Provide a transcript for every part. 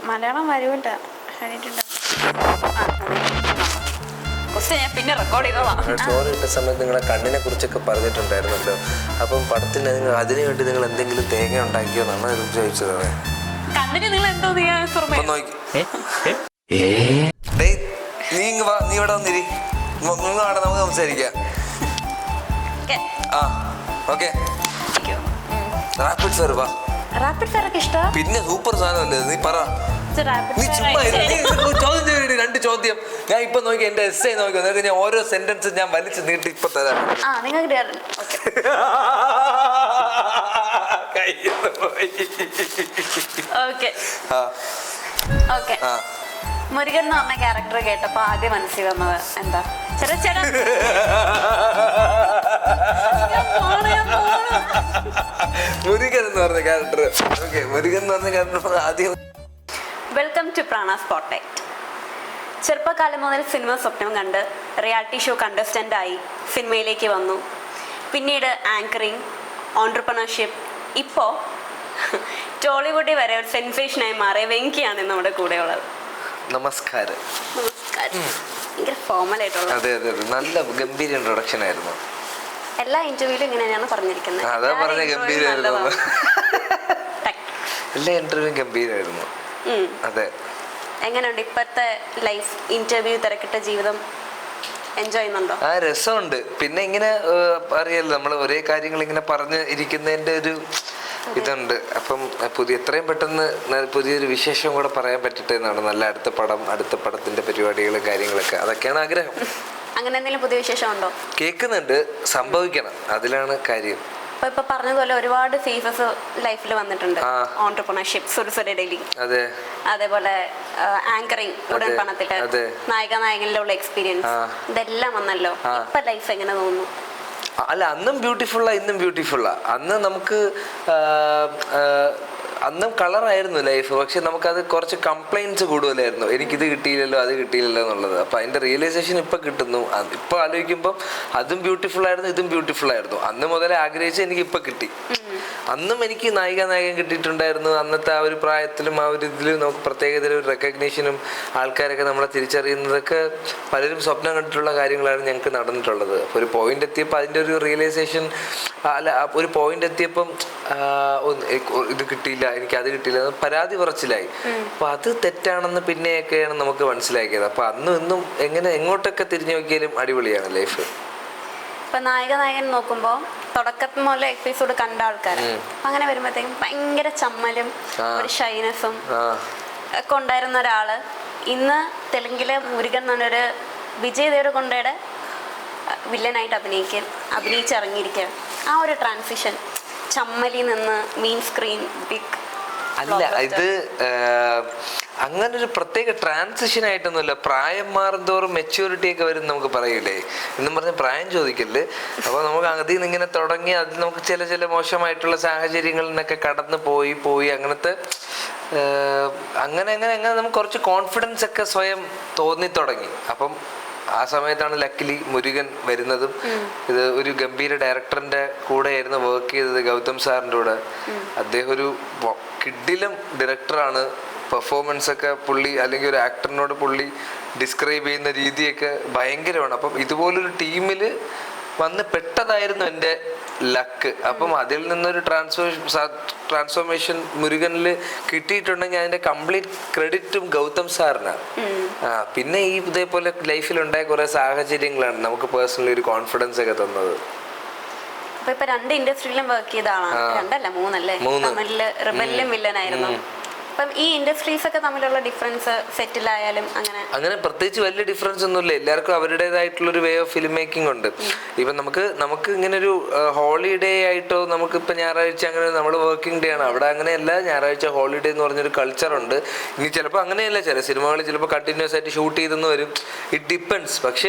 മലയാളം വരൂല്ല. ഞാൻ പിന്നെ റെക്കോർഡ് ചെയ്തോളാം. സ്റ്റോറി ഇട്ട സമയത്ത് നിങ്ങളെ കണ്ണിനെ കുറിച്ചൊക്കെ പറഞ്ഞിട്ടുണ്ടായിരുന്നല്ലോ. അപ്പം പടത്തിന് നിങ്ങൾ അതിനു വേണ്ടി നിങ്ങൾ എന്തെങ്കിലും തേങ്ങ ഉണ്ടാക്കിയോന്നാണ് ചോദിച്ചത്. കണ്ണിന് നിങ്ങൾ എന്തോ നീ വാ, നീ ഇവിടെ വന്നിരി, നമുക്ക് സംസാരിക്കാം. ഓക്കെ, റാപ്പിഡ് ഫയർ വാ. റാപ്പിഡ് ഫയർ ഒക്കെ ഇഷ്ടം. പിന്നെ സൂപ്പർ സാധനമല്ലേ, നീ പറ. നീ ചുമ്മാ ചോദ്യം ചെയ്തിട്ട് 2 ചോദ്യം. ഞാൻ ഇപ്പൊ നോക്കി എന്റെ എസ് ഐ നോക്കി ഞാൻ ഓരോ സെന്റൻസ് ഞാൻ വലിച്ചു നീട്ടി ഇപ്പൊ തരാം. മുരുകൻ എന്ന് പറഞ്ഞ ക്യാരക്ടർ കേട്ടപ്പോ ആദ്യം മനസ്സിൽ വന്നത് എന്താ? മുരുകൻ എന്ന് പറഞ്ഞ ക്യാരക്ടർ. മുരുകൻ എന്ന് പറഞ്ഞ ക്യാരക്ടർ ആദ്യം. Welcome to Prana spotlight. ചെറുപ്പകാലം മുതൽ സിനിമ സ്വപ്നം കണ്ട് റിയാലിറ്റി ഷോ കണ്ടസ്റ്റൻ്റ് ആയി സിനിമയിലേക്ക് വന്നു. പിന്നീട് ആങ്കറിങ്, ഓൺട്രപ്രണർഷിപ്പ്, ഇപ്പോൾ ടോളിവുഡിൽ വരെ ഒരു സെൻസേഷനായി മാറിയ വെങ്കിയാണ് നമ്മുടെ കൂടെ ഉള്ളത്. നമസ്കാരം. ഭയങ്കര ഫോമൽ ആയിട്ടുള്ള. അതെ അതെ അതെ, നല്ല ഗംഭീര ഇൻട്രൊഡക്ഷൻ ആയിരുന്നു. എല്ലാ ഇന്റർവ്യൂലും ഇങ്ങനെയാണ് പറഞ്ഞിരിക്കുന്നത്. അതാ പറഞ്ഞ ഗംഭീരായിരുന്നു. എല്ലാ ഇന്റർവ്യൂവും ഗംഭീരായിരുന്നു. അതെ. എങ്ങനെയുണ്ട് ഇപ്പോഴത്തെ ലൈഫ്? ഇന്റർവ്യൂ, തിരക്കിട്ട ജീവിതം എൻജോയ് ചെയ്യുന്നുണ്ടോ? ആ, രസമുണ്ട്. പിന്നെ ഇങ്ങനെ അറിയാലോ, നമ്മൾ ഒരേ കാര്യങ്ങൾ ഇങ്ങനെ പറഞ്ഞ് ഇരിക്കുന്നതിന്റെ ഒരു ഇതുണ്ട്. അപ്പം എത്രയും പെട്ടെന്ന് പുതിയൊരു വിശേഷം കൂടെ പറയാൻ പറ്റട്ടെ എന്നാണ്. നല്ല അടുത്ത പടത്തിന്റെ പരിപാടികളും കാര്യങ്ങളൊക്കെ, അതൊക്കെയാണ് ആഗ്രഹം. അങ്ങനെ എന്തെങ്കിലും പുതിയ വിശേഷം ഉണ്ടോ? കേൾക്കുന്നുണ്ട്, സംഭവിക്കണം, അതിലാണ് കാര്യം. ഇപ്പൊ പറഞ്ഞതുപോലെ ഒരുപാട് ഫേസസ് ലൈഫിൽ വന്നിട്ടുണ്ട്. ഓൺട്രപ്രണർഷിപ്പ്, സുരസുരയിലി, അതേപോലെ ആങ്കറിങ്, ഉടൻ പണത്തില്, നായികനിലുള്ള എക്സ്പീരിയൻസ്, ഇതെല്ലാം വന്നല്ലോ. ഇപ്പൊ ലൈഫ് എങ്ങനെ തോന്നുന്നു? അല്ല, അന്നും ബ്യൂട്ടിഫുള്ളാ, ഇന്നും ബ്യൂട്ടിഫുള്ളാ. അന്ന് നമുക്ക് അന്നും കളറായിരുന്നു ലൈഫ്. പക്ഷെ നമുക്കത് കുറച്ച് കംപ്ലൈൻറ്റ്സ് കൂടുതലായിരുന്നു. എനിക്കിത് കിട്ടിയില്ലല്ലോ, അത് കിട്ടിയില്ലല്ലോ എന്നുള്ളത്. അപ്പം അതിൻ്റെ റിയലൈസേഷൻ ഇപ്പം കിട്ടുന്നു. ഇപ്പം ആലോചിക്കുമ്പം അതും ബ്യൂട്ടിഫുൾ ആയിരുന്നു, ഇതും ബ്യൂട്ടിഫുൾ ആയിരുന്നു. അന്ന് മുതലേ ആഗ്രഹിച്ച് എനിക്ക് ഇപ്പം കിട്ടി. അന്നും എനിക്ക് നായകൻ കിട്ടിയിട്ടുണ്ടായിരുന്നു. അന്നത്തെ ആ ഒരു പ്രായത്തിലും ആ ഒരു ഇതിലും നമുക്ക് പ്രത്യേകതരം ഒരു റെക്കഗ്നീഷനും ആൾക്കാരൊക്കെ നമ്മളെ തിരിച്ചറിയുന്നതൊക്കെ പലരും സ്വപ്നം കണ്ടിട്ടുള്ള കാര്യങ്ങളാണ് ഞങ്ങൾക്ക് നടന്നിട്ടുള്ളത്. അപ്പോൾ ഒരു പോയിന്റ് എത്തിയപ്പോൾ അതിൻ്റെ ഒരു റിയലൈസേഷൻ, അല്ല, ഒരു പോയിന്റ് എത്തിയപ്പം ഇത് കിട്ടിയില്ല, എനിക്ക് അത് കിട്ടിയില്ല, പരാതി പറച്ചിലായി. അപ്പൊ അത് തെറ്റാണെന്ന് പിന്നെയൊക്കെയാണ് നമുക്ക് മനസ്സിലാക്കിയത്. അപ്പൊ അന്നും ഇന്നും എങ്ങോട്ടൊക്കെ തിരിഞ്ഞു നോക്കിയാലും അടിപൊളിയാണ് ലൈഫ്. ഇപ്പൊ നായകൻ നോക്കുമ്പോ തുടക്കത്തിൽ മുതൽ എപ്പിസോഡ് കണ്ട ആൾക്കാര് അങ്ങനെ വരുമ്പോഴത്തേക്കും ഭയങ്കര ചമ്മലും ഒരു ഷൈനസും ഒക്കെ ഉണ്ടായിരുന്ന ഒരാള് ഇന്ന് തെലുങ്കിലെ മുരുകൻ എന്ന് പറഞ്ഞൊരു വിജയ് ദേവരകൊണ്ടയുടെ വില്ലനായിട്ട് അഭിനയിച്ചിറങ്ങിയിരിക്കുക. ആ ഒരു ട്രാൻസിഷൻ, ചമ്മലിൽ നിന്ന് മെയിൻ സ്ക്രീൻ ബിഗ് അല്ല, ഇത് അങ്ങനെ ഒരു പ്രത്യേക ട്രാൻസിഷൻ ആയിട്ടൊന്നുമില്ല. പ്രായം മാറുന്തോറും മെച്യൂരിറ്റി ഒക്കെ വരും നമുക്ക് പറയൂലേ എന്നും പറഞ്ഞ് പ്രായം ചോദിക്കല്. അപ്പോൾ നമുക്ക് അതിൽ നിന്ന് ഇങ്ങനെ തുടങ്ങി അതിൽ നമുക്ക് ചില മോശമായിട്ടുള്ള സാഹചര്യങ്ങളിൽ നിന്നൊക്കെ കടന്നു പോയി അങ്ങനത്തെ അങ്ങനെ നമുക്ക് കുറച്ച് കോൺഫിഡൻസ് ഒക്കെ സ്വയം തോന്നി തുടങ്ങി. അപ്പം ആ സമയത്താണ് ലക്കിലി മുരുകൻ വരുന്നതും. ഇത് ഒരു ഗംഭീര ഡയറക്ടറിന്റെ കൂടെയായിരുന്നു വർക്ക് ചെയ്തത്, ഗൗതം സാറിൻ്റെ കൂടെ. അദ്ദേഹം ഒരു കിഡിലും ഡയറക്ടറാണ്. പെർഫോമൻസ് ഒക്കെ പുള്ളി, അല്ലെങ്കിൽ ഒരു ആക്ടറിനോട് പുള്ളി ഡിസ്ക്രൈബ് ചെയ്യുന്ന രീതിയൊക്കെ ഭയങ്കരമാണ്. അപ്പം ഇതുപോലൊരു ടീമിൽ വന്ന് പെട്ടതായിരുന്നു എൻ്റെ ലക്ക്. അപ്പം അതിൽ നിന്നൊരു ട്രാൻസ്ഫോർമേഷൻ മുരുകനിൽ കിട്ടിയിട്ടുണ്ടെങ്കിൽ അതിൻ്റെ കംപ്ലീറ്റ് ക്രെഡിറ്റും ഗൗതം സാറിനാണ്. പിന്നെ ഈ ഇതേപോലെ ലൈഫിലുണ്ടായ കുറെ സാഹചര്യങ്ങളാണ് നമുക്ക് പേഴ്സണലി ഒരു കോൺഫിഡൻസ് ഒക്കെ തന്നത്. ഇപ്പൊ 2 ഇൻഡസ്ട്രിയിലും വർക്ക് ചെയ്ത ആളാണ്. 2 അല്ല 3 അല്ലേ? തമിഴില് റിബലിലും വില്ലനായിരുന്നു. അപ്പം ഈ ഇൻഡസ്ട്രീസ് ഒക്കെ തമ്മിലുള്ള ഡിഫറൻസ് സെറ്റിലായാലും അങ്ങനെ പ്രത്യേകിച്ച് വലിയ ഡിഫറൻസ് ഒന്നുമില്ല. എല്ലാവർക്കും അവരുടേതായിട്ടുള്ളൊരു വേ ഓഫ് ഫിലിം മേക്കിംഗ് ഉണ്ട്. ഇപ്പം നമുക്ക് ഇങ്ങനെ ഒരു ഹോളിഡേ ആയിട്ടോ, നമുക്കിപ്പോൾ ഞായറാഴ്ച അങ്ങനെ നമ്മൾ വർക്കിംഗ് ഡേ ആണ്, അവിടെ അങ്ങനെയല്ല. ഞായറാഴ്ച ഹോളിഡേ എന്ന് പറഞ്ഞൊരു കൾച്ചറുണ്ട്. ഇനി ചിലപ്പോൾ അങ്ങനെയല്ല, ചില സിനിമകൾ ചിലപ്പോൾ കണ്ടിന്യൂസ് ആയിട്ട് ഷൂട്ട് ചെയ്തെന്ന് വരും. It depends. പക്ഷേ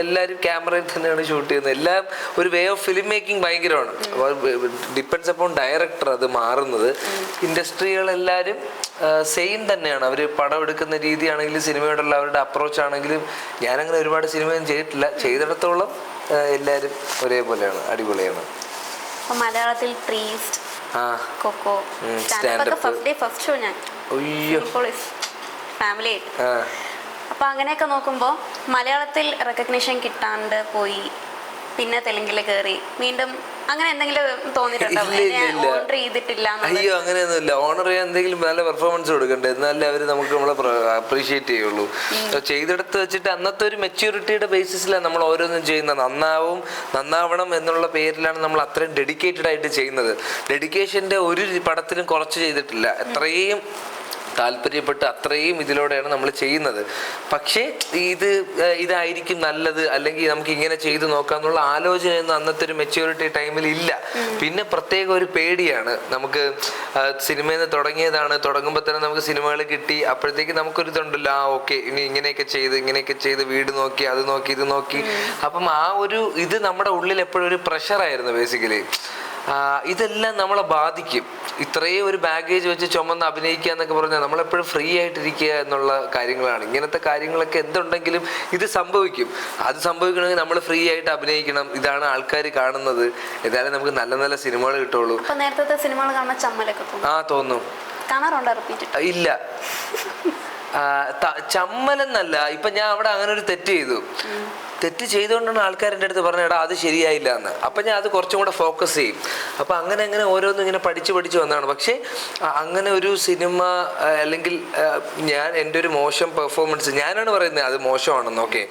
എല്ലാവരും ക്യാമറയിൽ തന്നെയാണ് ഷൂട്ട് ചെയ്യുന്നത്. എല്ലാം ഒരു വേ ഓഫ് ഫിലിം മേക്കിംഗ് ഭയങ്കരമാണ്. ഡിപ്പെൻഡ്സ് അപ്പോൺ ഡയറക്ടർ അത് മാറുന്നത്. ഇൻഡസ്ട്രികളെല്ലാം എല്ലാവരും സെയിം തന്നെയാണ്. അവർ പടം എടുക്കുന്ന രീതിയാണെങ്കിലും സിനിമയോടുള്ള അവരുടെ അപ്രോച്ച് ആണെങ്കിലും. ഞാനങ്ങനെ ഒരുപാട് സിനിമയൊന്നും ചെയ്തിട്ടില്ല, ചെയ്തിടത്തോളം എല്ലാവരും ഒരേപോലെയാണ്, അടിപൊളിയാണ്. മലയാളത്തിൽ കൊക്കോ ഫസ്റ്റ് ഷോ ഞാൻ അയ്യോ ഫാമിലി ആയിട്ട്. അപ്പൊ അങ്ങനെയൊക്കെ നോക്കുമ്പോൾ മലയാളത്തിൽ റെക്കഗ്നിഷൻ കിട്ടാണ്ട് പോയി, പിന്നെ തെലുങ്കിൽ കയറി, വീണ്ടും അങ്ങനെ എന്തെങ്കിലും തോന്നിയിട്ടുണ്ടോ? ഓണർ ചെയ്തിട്ടില്ല? അയ്യോ അങ്ങനെയൊന്നുമില്ല. ഓണർ ചെയ്യാൻ എന്തെങ്കിലും നല്ല പെർഫോമൻസ് കൊടുക്കണ്ടേ, എന്നാലേ അവര് നമുക്ക് നമ്മളെ അപ്രീഷിയേറ്റ് ചെയ്യുള്ളൂ. ചെയ്തെടുത്ത് വെച്ചിട്ട് അന്നത്തെ ഒരു മെച്യൂരിറ്റിയുടെ ബേസിസിലാണ് നമ്മൾ ഓരോന്നും ചെയ്യുന്നത്. നന്നാവണം എന്നുള്ള പേരിലാണ് നമ്മൾ അത്രയും ഡെഡിക്കേറ്റഡ് ആയിട്ട് ചെയ്യുന്നത്. ഡെഡിക്കേഷന്റെ ഒരു പടത്തിലും കുറച്ച് ചെയ്തിട്ടില്ല. എത്രയും താല്പര്യപ്പെട്ട് അത്രയും ഇതിലൂടെയാണ് നമ്മൾ ചെയ്യുന്നത്. പക്ഷേ ഇതായിരിക്കും നല്ലത്, അല്ലെങ്കിൽ നമുക്ക് ഇങ്ങനെ ചെയ്തു നോക്കാന്നുള്ള ആലോചനയൊന്നും അന്നത്തെ ഒരു മെച്യൂരിറ്റി ടൈമിൽ ഇല്ല. പിന്നെ പ്രത്യേക ഒരു പേടിയാണ് നമുക്ക്. സിനിമയിൽ നിന്ന് തുടങ്ങുമ്പോൾ തന്നെ നമുക്ക് സിനിമകൾ കിട്ടി. അപ്പോഴത്തേക്ക് നമുക്കൊരിതുണ്ടല്ലോ, ഓക്കെ ഇനി ഇങ്ങനെയൊക്കെ ചെയ്ത് വീട് നോക്കി, അത് നോക്കി, ഇത് നോക്കി. അപ്പം ആ ഒരു ഇത് നമ്മുടെ ഉള്ളിൽ എപ്പോഴും ഒരു പ്രഷറായിരുന്നു ബേസിക്കലി. ഇതെല്ലാം നമ്മളെ ബാധിക്കും. ഇത്രയും ഒരു ബാഗേജ് വെച്ച് ചുമന്ന് അഭിനയിക്കുക എന്നൊക്കെ പറഞ്ഞാൽ നമ്മളെപ്പോഴും ഫ്രീ ആയിട്ടിരിക്കുക എന്നുള്ള കാര്യങ്ങളാണ്. ഇങ്ങനത്തെ കാര്യങ്ങളൊക്കെ എന്തുണ്ടെങ്കിലും ഇത് സംഭവിക്കും. അത് സംഭവിക്കണമെങ്കിൽ നമ്മൾ ഫ്രീ ആയിട്ട് അഭിനയിക്കണം. ഇതാണ് ആൾക്കാർ കാണുന്നത്. ഏതായാലും നമുക്ക് നല്ല നല്ല സിനിമകൾ കിട്ടുള്ളൂ. നേരത്തെ സിനിമകൾ കാണുമ്പോൾ ചമ്മലൊക്കെ തോന്നും. ഇല്ല, ചമ്മലെന്നല്ല. ഇപ്പൊ ഞാൻ അവിടെ അങ്ങനെ ഒരു തെറ്റ് ചെയ്തുകൊണ്ടാണ് ആൾക്കാർ എൻ്റെ അടുത്ത് പറഞ്ഞത്, എടാ അത് ശരിയായില്ല എന്ന്. അപ്പം ഞാൻ അത് കുറച്ചും കൂടെ ഫോക്കസ് ചെയ്യും. അപ്പം അങ്ങനെ ഓരോന്നും ഇങ്ങനെ പഠിച്ച് വന്നതാണ്. പക്ഷേ അങ്ങനെ ഒരു സിനിമ അല്ലെങ്കിൽ ഞാൻ എൻ്റെ ഒരു മോശം പെർഫോമൻസ് ഞാനാണ് പറയുന്നത് അത് മോശമാണെന്ന്. ഓക്കെ,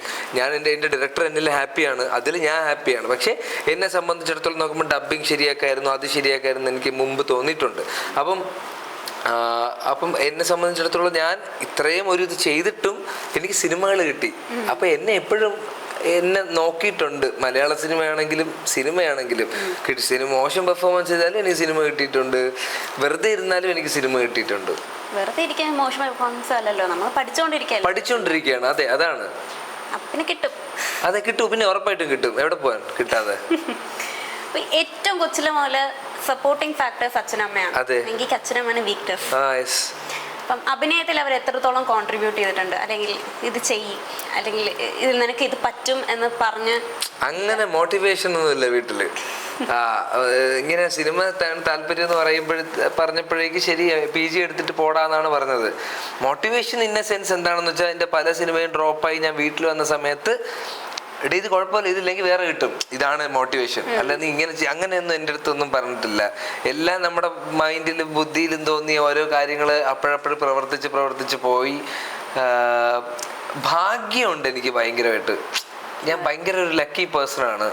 എൻ്റെ ഡയറക്ടർ എന്നിൽ ഹാപ്പിയാണ്, അതിൽ ഞാൻ ഹാപ്പിയാണ്. പക്ഷേ എന്നെ സംബന്ധിച്ചിടത്തോളം നോക്കുമ്പോൾ ഡബ്ബിങ് ശരിയാക്കായിരുന്നു, അത് ശരിയാക്കായിരുന്നു എനിക്ക് മുമ്പ് തോന്നിയിട്ടുണ്ട്. അപ്പം എന്നെ സംബന്ധിച്ചിടത്തോളം ഞാൻ ഇത്രയും ഒരു ഇത് ചെയ്തിട്ടും എനിക്ക് സിനിമകൾ കിട്ടി. അപ്പം എന്നെ നോക്കിയിട്ടുണ്ട്. മലയാള സിനിമയാണെങ്കിലും സിനിമ മോശം പെർഫോമൻസ് ചെയ്താലും എനിക്ക് സിനിമ കിട്ടിയിട്ടുണ്ട്. വെറുതെ ഇരുന്നാലും എനിക്ക് സിനിമ കിട്ടിയിട്ടുണ്ട്. വെറുതെ ഇരിക്കാൻ മോശം പെർഫോമൻസ് അല്ലല്ലോ, നമ്മൾ പഠിച്ചുകൊണ്ടിരിക്കുകയാണ്. അതെ, അതാണ്. അതെ, കിട്ടും. പിന്നെ ഉറപ്പായിട്ടും കിട്ടും. എവിടെ പോവാൻ കിട്ടാതെ? ഏറ്റവും കൊച്ചിലെ മുതല് സപ്പോർട്ടിംഗ് ഫാക്ടേഴ്സ് അച്ഛനമ്മയാണ്. എനിക്ക് അച്ഛനമ്മയാണ് വീക്ക്നെസ്. അപ്പം അഭിനയത്തിൽ അവർ എത്രത്തോളം കോൺട്രിബ്യൂട്ട് ചെയ്തിട്ടുണ്ട്, അല്ലെങ്കിൽ ഇത് ചെയ്യും, അല്ലെങ്കിൽ ഇതിൽ നിനക്ക് ഇത് പറ്റും എന്ന് പറഞ്ഞ്? അങ്ങനെ മോട്ടിവേഷൻ ഒന്നുമില്ല വീട്ടില്. ഇങ്ങനെ സിനിമ താല്പര്യം എന്ന് പറഞ്ഞപ്പോഴേക്ക് ശരി PG എടുത്തിട്ട് പോടാന്നാണ് പറഞ്ഞത്. മോട്ടിവേഷൻ ഇൻ എ സെൻസ് എന്താണെന്ന് വെച്ചാൽ എൻ്റെ പല സിനിമയും ഡ്രോപ്പായി ഞാൻ വീട്ടിൽ വന്ന സമയത്ത് ഇത് കുഴപ്പമില്ല, ഇതില്ലെങ്കിൽ വേറെ കിട്ടും, ഇതാണ് മോട്ടിവേഷൻ. അല്ലാതെ ഇങ്ങനെ അങ്ങനെയൊന്നും എൻ്റെ അടുത്തൊന്നും പറഞ്ഞിട്ടില്ല. എല്ലാം നമ്മുടെ മൈൻഡിലും ബുദ്ധിയിലും തോന്നിയ ഓരോ കാര്യങ്ങൾ അപ്പോഴപ്പോഴും പ്രവർത്തിച്ച് പോയി. ഭാഗ്യമുണ്ട് എനിക്ക് ഭയങ്കരമായിട്ട്. ഞാൻ ഭയങ്കര ഒരു ലക്കി പേഴ്സണാണ്.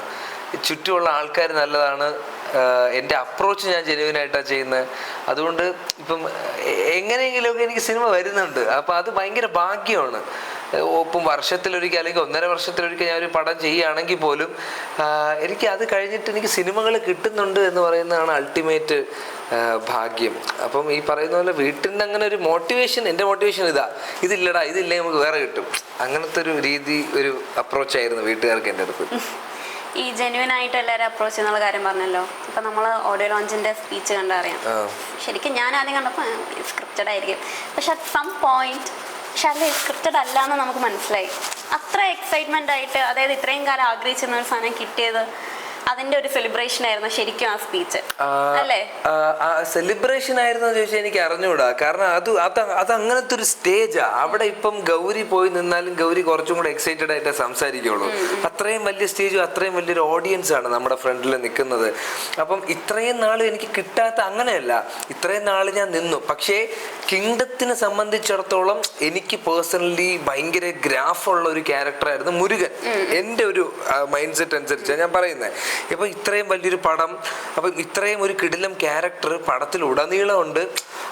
ചുറ്റുമുള്ള ആൾക്കാർ നല്ലതാണ്. എൻ്റെ അപ്രോച്ച് ഞാൻ ജെനുവിനായിട്ടാണ് ചെയ്യുന്നത്. അതുകൊണ്ട് ഇപ്പം എങ്ങനെയെങ്കിലുമൊക്കെ എനിക്ക് സിനിമ വരുന്നുണ്ട്. അപ്പം അത് ഭയങ്കര ഭാഗ്യമാണ്. ഇപ്പം വർഷത്തിലൊരിക്കൽ അല്ലെങ്കിൽ 1.5 വർഷത്തിലൊരിക്കൽ ഞാൻ ഒരു പടം ചെയ്യുകയാണെങ്കിൽ പോലും എനിക്ക് അത് കഴിഞ്ഞിട്ട് എനിക്ക് സിനിമകൾ കിട്ടുന്നുണ്ട് എന്ന് പറയുന്നതാണ് അൾട്ടിമേറ്റ് ഭാഗ്യം. അപ്പം ഈ പറയുന്ന പോലെ വീട്ടിൽ നിന്ന് അങ്ങനെ ഒരു മോട്ടിവേഷൻ, എൻ്റെ മോട്ടിവേഷൻ ഇതില്ലടാ, ഇതില്ലേ നമുക്ക് വേറെ കിട്ടും, അങ്ങനത്തെ ഒരു രീതി, ഒരു അപ്രോച്ചായിരുന്നു വീട്ടുകാർക്ക് എൻ്റെ അടുത്ത്. ഈ ജെന്യുവൻ ആയിട്ട് എല്ലാവരും അപ്രോച്ച് ചെയ്യുന്ന കാര്യം പറഞ്ഞല്ലോ. ഇപ്പം നമ്മൾ ഓഡിയോ ലോഞ്ചിൻ്റെ സ്പീച്ച് കണ്ടറിയാം. ശരിക്കും ഞാൻ ആദ്യം കണ്ടപ്പോൾ സ്ക്രിപ്റ്റഡ് ആയിരിക്കും, പക്ഷെ അറ്റ് സം പോയിന്റ് അത് സ്ക്രിപ്റ്റഡ് അല്ല എന്ന് നമുക്ക് മനസ്സിലായി. അത്ര എക്സൈറ്റ്മെൻ്റ് ആയിട്ട്, അതായത് ഇത്രയും കാലം ആഗ്രഹിച്ചിരുന്ന ഒരു സാധനം കിട്ടിയത്, അതിന്റെ ഒരു സെലിബ്രേഷൻ ആയിരുന്നു ശരിക്കും ആ സ്പീച്ച്, അല്ലേ? സെലിബ്രേഷൻ ആയിരുന്നു ചോദിച്ചാൽ എനിക്ക് അറിഞ്ഞുകൂടാ. കാരണം അത് അങ്ങനത്തെ ഒരു സ്റ്റേജാ. അവിടെ ഇപ്പം ഗൗരി പോയി നിന്നാലും ഗൗരി കുറച്ചും കൂടെ എക്സൈറ്റഡ് ആയിട്ട് സംസാരിക്കുള്ളൂ. അത്രയും വലിയ സ്റ്റേജും അത്രയും വലിയൊരു ഓഡിയൻസ് ആണ് നമ്മുടെ ഫ്രണ്ടിൽ നിൽക്കുന്നത്. അപ്പം ഇത്രയും നാൾ എനിക്ക് കിട്ടാത്ത, അങ്ങനെയല്ല, ഇത്രയും നാൾ ഞാൻ നിന്നു. പക്ഷേ കിങ്ഡത്തിനെ സംബന്ധിച്ചിടത്തോളം എനിക്ക് പേഴ്സണലി ഭയങ്കര ഗ്രാഫുള്ള ഒരു ക്യാരക്ടറായിരുന്നു മുരുകൻ. എൻ്റെ ഒരു മൈൻഡ് സെറ്റ് അനുസരിച്ചാണ് ഞാൻ പറയുന്നത്. ഇപ്പം ഇത്രയും വലിയൊരു പടം, അപ്പം ഇത്രയും ഒരു കിടിലം ക്യാരക്ടർ പടത്തിൽ ഉടനീളമുണ്ട്.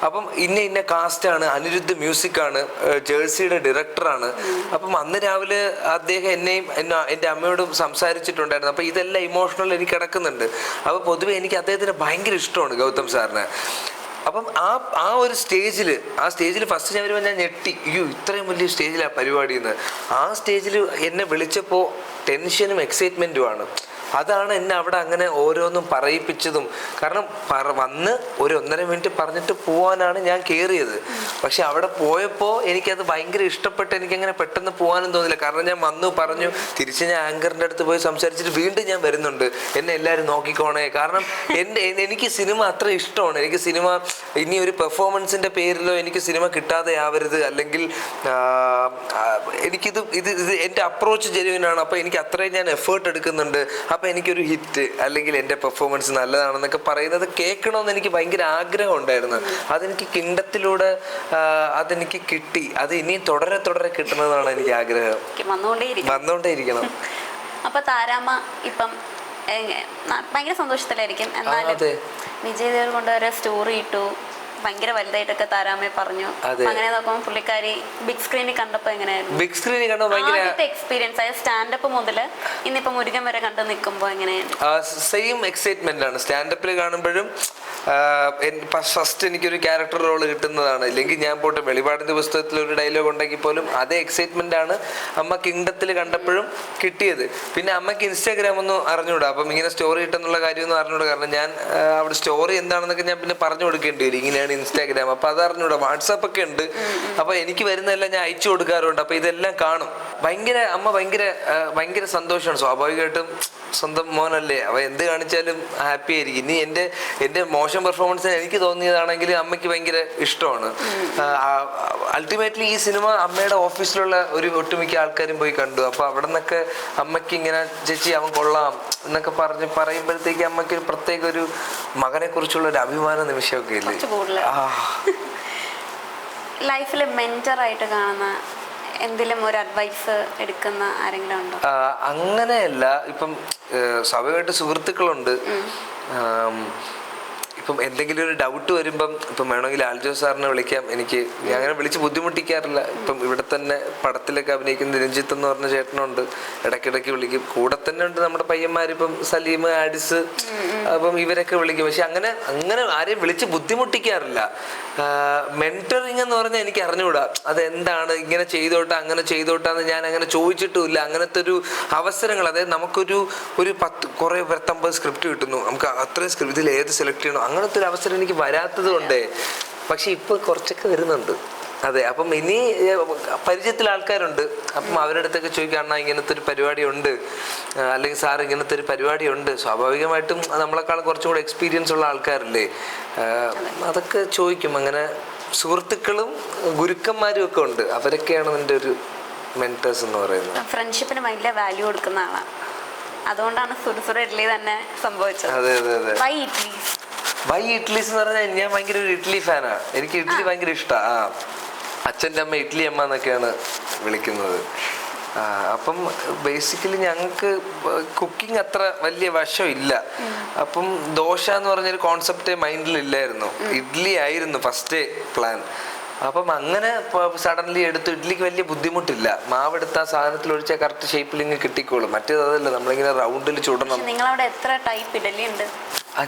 അപ്പം ഇന്ന കാസ്റ്റാണ്, അനിരുദ്ധ് മ്യൂസിക്കാണ്, ജേഴ്സിയുടെ ഡയറക്ടറാണ്. അപ്പം അന്ന് രാവിലെ അദ്ദേഹം എൻ്റെ അമ്മയോടും സംസാരിച്ചിട്ടുണ്ടായിരുന്നു. അപ്പം ഇതെല്ലാം ഇമോഷണൽ എനിക്ക് കിടക്കുന്നുണ്ട്. അപ്പോൾ പൊതുവെ എനിക്ക് അദ്ദേഹത്തിന് ഭയങ്കര ഇഷ്ടമാണ്, ഗൗതം സാറിന്. അപ്പം ആ ഒരു സ്റ്റേജിൽ ഫസ്റ്റ് ഞാൻ വരുമ്പോൾ ഞാൻ ഞെട്ടി, ഇത്രയും വലിയ സ്റ്റേജിലാണ് പരിപാടി എന്ന്. ആ സ്റ്റേജിൽ എന്നെ വിളിച്ചപ്പോൾ ടെൻഷനും എക്സൈറ്റ്മെൻറ്റുമാണ്. അതാണ് എന്നെ അവിടെ അങ്ങനെ ഓരോന്നും പറയിപ്പിച്ചതും. കാരണം വന്ന് ഒരു 1.5 മിനിറ്റ് പറഞ്ഞിട്ട് പോവാനാണ് ഞാൻ കയറിയത്. പക്ഷെ അവിടെ പോയപ്പോൾ എനിക്കത് ഭയങ്കര ഇഷ്ടപ്പെട്ട് എനിക്കങ്ങനെ പെട്ടെന്ന് പോകാനും തോന്നില്ല. കാരണം ഞാൻ വന്നു പറഞ്ഞു, തിരിച്ച് ഞാൻ ആങ്കറിൻ്റെ അടുത്ത് പോയി സംസാരിച്ചിട്ട് വീണ്ടും ഞാൻ വരുന്നുണ്ട്, എന്നെ എല്ലാവരും നോക്കിക്കോണേ. കാരണം എനിക്ക് സിനിമ അത്ര ഇഷ്ടമാണ്. എനിക്ക് സിനിമ ഇനി ഒരു പെർഫോമൻസിൻ്റെ പേരിലോ എനിക്ക് സിനിമ കിട്ടാതെ ആവരുത്, അല്ലെങ്കിൽ എനിക്കിത് എൻ്റെ അപ്രോച്ച് ജെന്യുവിനാണ്. അപ്പോൾ എനിക്ക് അത്രയും ഞാൻ എഫേർട്ട് എടുക്കുന്നുണ്ട്. അപ്പോൾ എനിക്കൊരു ഹിറ്റ് അല്ലെങ്കിൽ എൻ്റെ പെർഫോമൻസ് നല്ലതാണെന്നൊക്കെ പറയുന്നത് കേൾക്കണമെന്ന് എനിക്ക് ഭയങ്കര ആഗ്രഹം ഉണ്ടായിരുന്നു. അതെനിക്ക് കിണ്ടത്തിലൂടെ അതെനിക്ക് കിട്ടി. അത് ഇനി തുടരെ തുടരെ കിട്ടുന്നതാണ് എനിക്ക് ആഗ്രഹം. വന്നുകൊണ്ടേയിരിക്കണം. അപ്പൊ താരാമ്മ ഇപ്പം ഭയങ്കര സന്തോഷത്തിലായിരിക്കും. എന്നാലും വിജയ് ദേവരകൊണ്ട ഒരു സ്റ്റോറി ഇട്ടു, ഭയങ്കര വലുതായിട്ടൊക്കെ താരാമ്മയെ പറഞ്ഞു. അങ്ങനെ നോക്കുമ്പോൾ പുള്ളിക്കാരി ബിഗ് സ്ക്രീനിൽ കണ്ടപ്പോ എങ്ങനെയായിരുന്നു? ബിഗ് സ്ക്രീനിൽ കണ്ടപ്പോൾ ആദ്യത്തെ എക്സ്പീരിയൻസ് ആയ സ്റ്റാൻഡപ്പ് മുതൽ ഇന്നിപ്പോ മുരുകൻ വരെ കണ്ടു നിൽക്കുമ്പോ എങ്ങനെയാണ്? സെയിം എക്സൈറ്റ്മെന്റ് ആണ്. സ്റ്റാൻഡപ്പിൽ കാണുമ്പോഴും ഫസ്റ്റ് എനിക്കൊരു ക്യാരക്ടർ റോള് കിട്ടുന്നതാണ്. ഇല്ലെങ്കിൽ ഞാൻ പോട്ടെ വെളിപാടിന്റെ പുസ്തകത്തിൽ ഒരു ഡയലോഗ് ഉണ്ടെങ്കിൽ പോലും അതേ എക്സൈറ്റ്മെന്റ് ആണ് അമ്മ കിങ്ഡത്തിൽ കണ്ടപ്പോഴും കിട്ടിയത്. പിന്നെ അമ്മയ്ക്ക് ഇൻസ്റ്റാഗ്രാം ഒന്നും അറിഞ്ഞൂടാ, അപ്പം ഇങ്ങനെ സ്റ്റോറി കിട്ടുന്നുള്ള കാര്യമൊന്നും അറിഞ്ഞൂടാ. കാരണം ഞാൻ അവിടെ സ്റ്റോറി എന്താണെന്നൊക്കെ ഞാൻ പിന്നെ പറഞ്ഞു കൊടുക്കേണ്ടി വരും, ഇങ്ങനെയാണ് ഇൻസ്റ്റാഗ്രാം. അപ്പൊ അത് അറിഞ്ഞൂടാ. വാട്സാപ്പ് ഒക്കെ ഉണ്ട്, അപ്പൊ എനിക്ക് വരുന്നതെല്ലാം ഞാൻ അയച്ചു കൊടുക്കാറുണ്ട്. അപ്പൊ ഇതെല്ലാം കാണും. അമ്മ ഭയങ്കര സന്തോഷമാണ്. സ്വാഭാവികമായിട്ടും സ്വന്തം മോനല്ലേ, അവ എന്ത് കാണിച്ചാലും ഹാപ്പി ആയിരിക്കും. ഇനി എൻ്റെ മോശം പെർഫോമൻസിന് എനിക്ക് തോന്നിയതാണെങ്കിൽ അമ്മയ്ക്ക് ഭയങ്കര ഇഷ്ടമാണ്. അൾട്ടിമേറ്റ്ലി ഈ സിനിമ അമ്മയുടെ ഓഫീസിലുള്ള ഒരു ഒട്ടുമിക്ക ആൾക്കാരും പോയി കണ്ടു. അപ്പൊ അവിടെ നിന്നൊക്കെ അമ്മയ്ക്ക് ഇങ്ങനെ ചേച്ചി അവൻ കൊള്ളാം എന്നൊക്കെ പറയുമ്പോഴത്തേക്ക് അമ്മയ്ക്ക് ഒരു പ്രത്യേക ഒരു മകനെ കുറിച്ചുള്ള ഒരു അഭിമാന നിമിഷമൊക്കെ ഇല്ലേ? ലൈഫിൽ മെന്ററായിട്ട് കാണുന്ന എന്തെങ്കിലും ഒരു അഡ്വൈസ് എടുക്കുന്ന ആരെങ്കിലും ഉണ്ടോ? അങ്ങനെയല്ല. ഇപ്പം സ്വാഭാവികമായിട്ട് സുഹൃത്തുക്കളുണ്ട്. ഇപ്പം എന്തെങ്കിലും ഒരു ഡൗട്ട് വരുമ്പം ഇപ്പം വേണമെങ്കിൽ ആൽജോ സാറിനെ വിളിക്കാം. ഞാൻ അങ്ങനെ വിളിച്ച് ബുദ്ധിമുട്ടിക്കാറില്ല. ഇപ്പം ഇവിടെ തന്നെ പടത്തിലൊക്കെ അഭിനയിക്കുന്ന രഞ്ജിത്ത് എന്ന് പറഞ്ഞ ചേട്ടനുണ്ട്, ഇടയ്ക്കിടയ്ക്ക് വിളിക്കും. കൂടെ തന്നെ ഉണ്ട് നമ്മുടെ പയ്യന്മാരിപ്പം സലീം, ആഡിസ്, അപ്പം ഇവരൊക്കെ വിളിക്കും. പക്ഷെ അങ്ങനെ ആരെയും വിളിച്ച് ബുദ്ധിമുട്ടിക്കാറില്ല. മെന്ററിങ് എന്ന് പറഞ്ഞാൽ എനിക്ക് അറിഞ്ഞുകൂടാ അതെന്താണ്, ഇങ്ങനെ ചെയ്തോട്ടെ അങ്ങനെ ചെയ്തോട്ടാന്ന് ഞാൻ അങ്ങനെ ചോദിച്ചിട്ടുമില്ല. അങ്ങനത്തെ ഒരു അവസരങ്ങൾ, അതായത് നമുക്കൊരു 50 സ്ക്രിപ്റ്റ് കിട്ടുന്നു, നമുക്ക് അത്രയും സ്ക്രിപ്റ്റ് ഇതിൽ ഏത് സെലക്ട് ചെയ്യണം, അങ്ങനത്തെ ഒരു അവസരം എനിക്ക് വരാത്തത് കൊണ്ടേ. പക്ഷെ ഇപ്പൊ കുറച്ചൊക്കെ വരുന്നുണ്ട്. അതെ, അപ്പം ഇനി പരിചയത്തിൽ ആൾക്കാരുണ്ട്. അപ്പം അവരുടെ അടുത്തൊക്കെ ചോദിക്കുക, ഇങ്ങനത്തെ ഒരു പരിപാടി ഉണ്ട്, അല്ലെങ്കിൽ സാർ ഇങ്ങനത്തെ ഒരു പരിപാടി ഉണ്ട്. സ്വാഭാവികമായിട്ടും നമ്മളെക്കാളും കുറച്ചും കൂടെ എക്സ്പീരിയൻസ് ഉള്ള ആൾക്കാരല്ലേ, അതൊക്കെ ചോദിക്കും. അങ്ങനെ സുഹൃത്തുക്കളും ഗുരുക്കന്മാരും ഒക്കെ ഉണ്ട്. അവരൊക്കെയാണ് എൻ്റെ ഒരു മെന്റേഴ്സ് എന്ന് പറയുന്നത്. ഫ്രണ്ട്ഷിപ്പിന് ഭയങ്കര വാല്യൂ കൊടുക്കുന്ന ആളാണ്. അതുകൊണ്ടാണ് സുരസുര ഇഡ്ഡലി തന്നെ സംഭവിച്ചത്. അതെ അതെ അതെ. വൈ ഇഡ്ഡലീസ് എന്ന് പറഞ്ഞാൽ ഞാൻ ഭയങ്കര ഒരു ഇഡ്ഡലി ഫാനാണ്. എനിക്ക് ഇഡ്ഡലി ഭയങ്കര ഇഷ്ടമാണ്. അച്ഛൻ്റെ അമ്മ ഇഡ്ഡലി അമ്മ എന്നൊക്കെയാണ് വിളിക്കുന്നത്. അപ്പം ബേസിക്കലി ഞങ്ങൾക്ക് കുക്കിംഗ് അത്ര വലിയ വശമില്ല. അപ്പം ദോശ എന്ന് പറഞ്ഞൊരു കോൺസെപ്റ്റ് മൈൻഡിലില്ലായിരുന്നു. ഇഡ്ഡലി ആയിരുന്നു ഫസ്റ്റ് പ്ലാൻ. അപ്പം അങ്ങനെ സഡൻലി എടുത്തു. ഇഡ്ഡലിക്ക് വലിയ ബുദ്ധിമുട്ടില്ല. മാവെടുത്ത് ആ സാധനത്തിൽ ഒഴിച്ചാൽ കറക്റ്റ് ഷേപ്പിൽ ഇങ്ങനെ കിട്ടിക്കോളും. മറ്റേത് അതല്ല, നമ്മളിങ്ങനെ റൗണ്ടിൽ ചുടണം. നിങ്ങളവിടെ എത്ര ടൈപ്പ് ഇഡ്ഡലി ഉണ്ട്?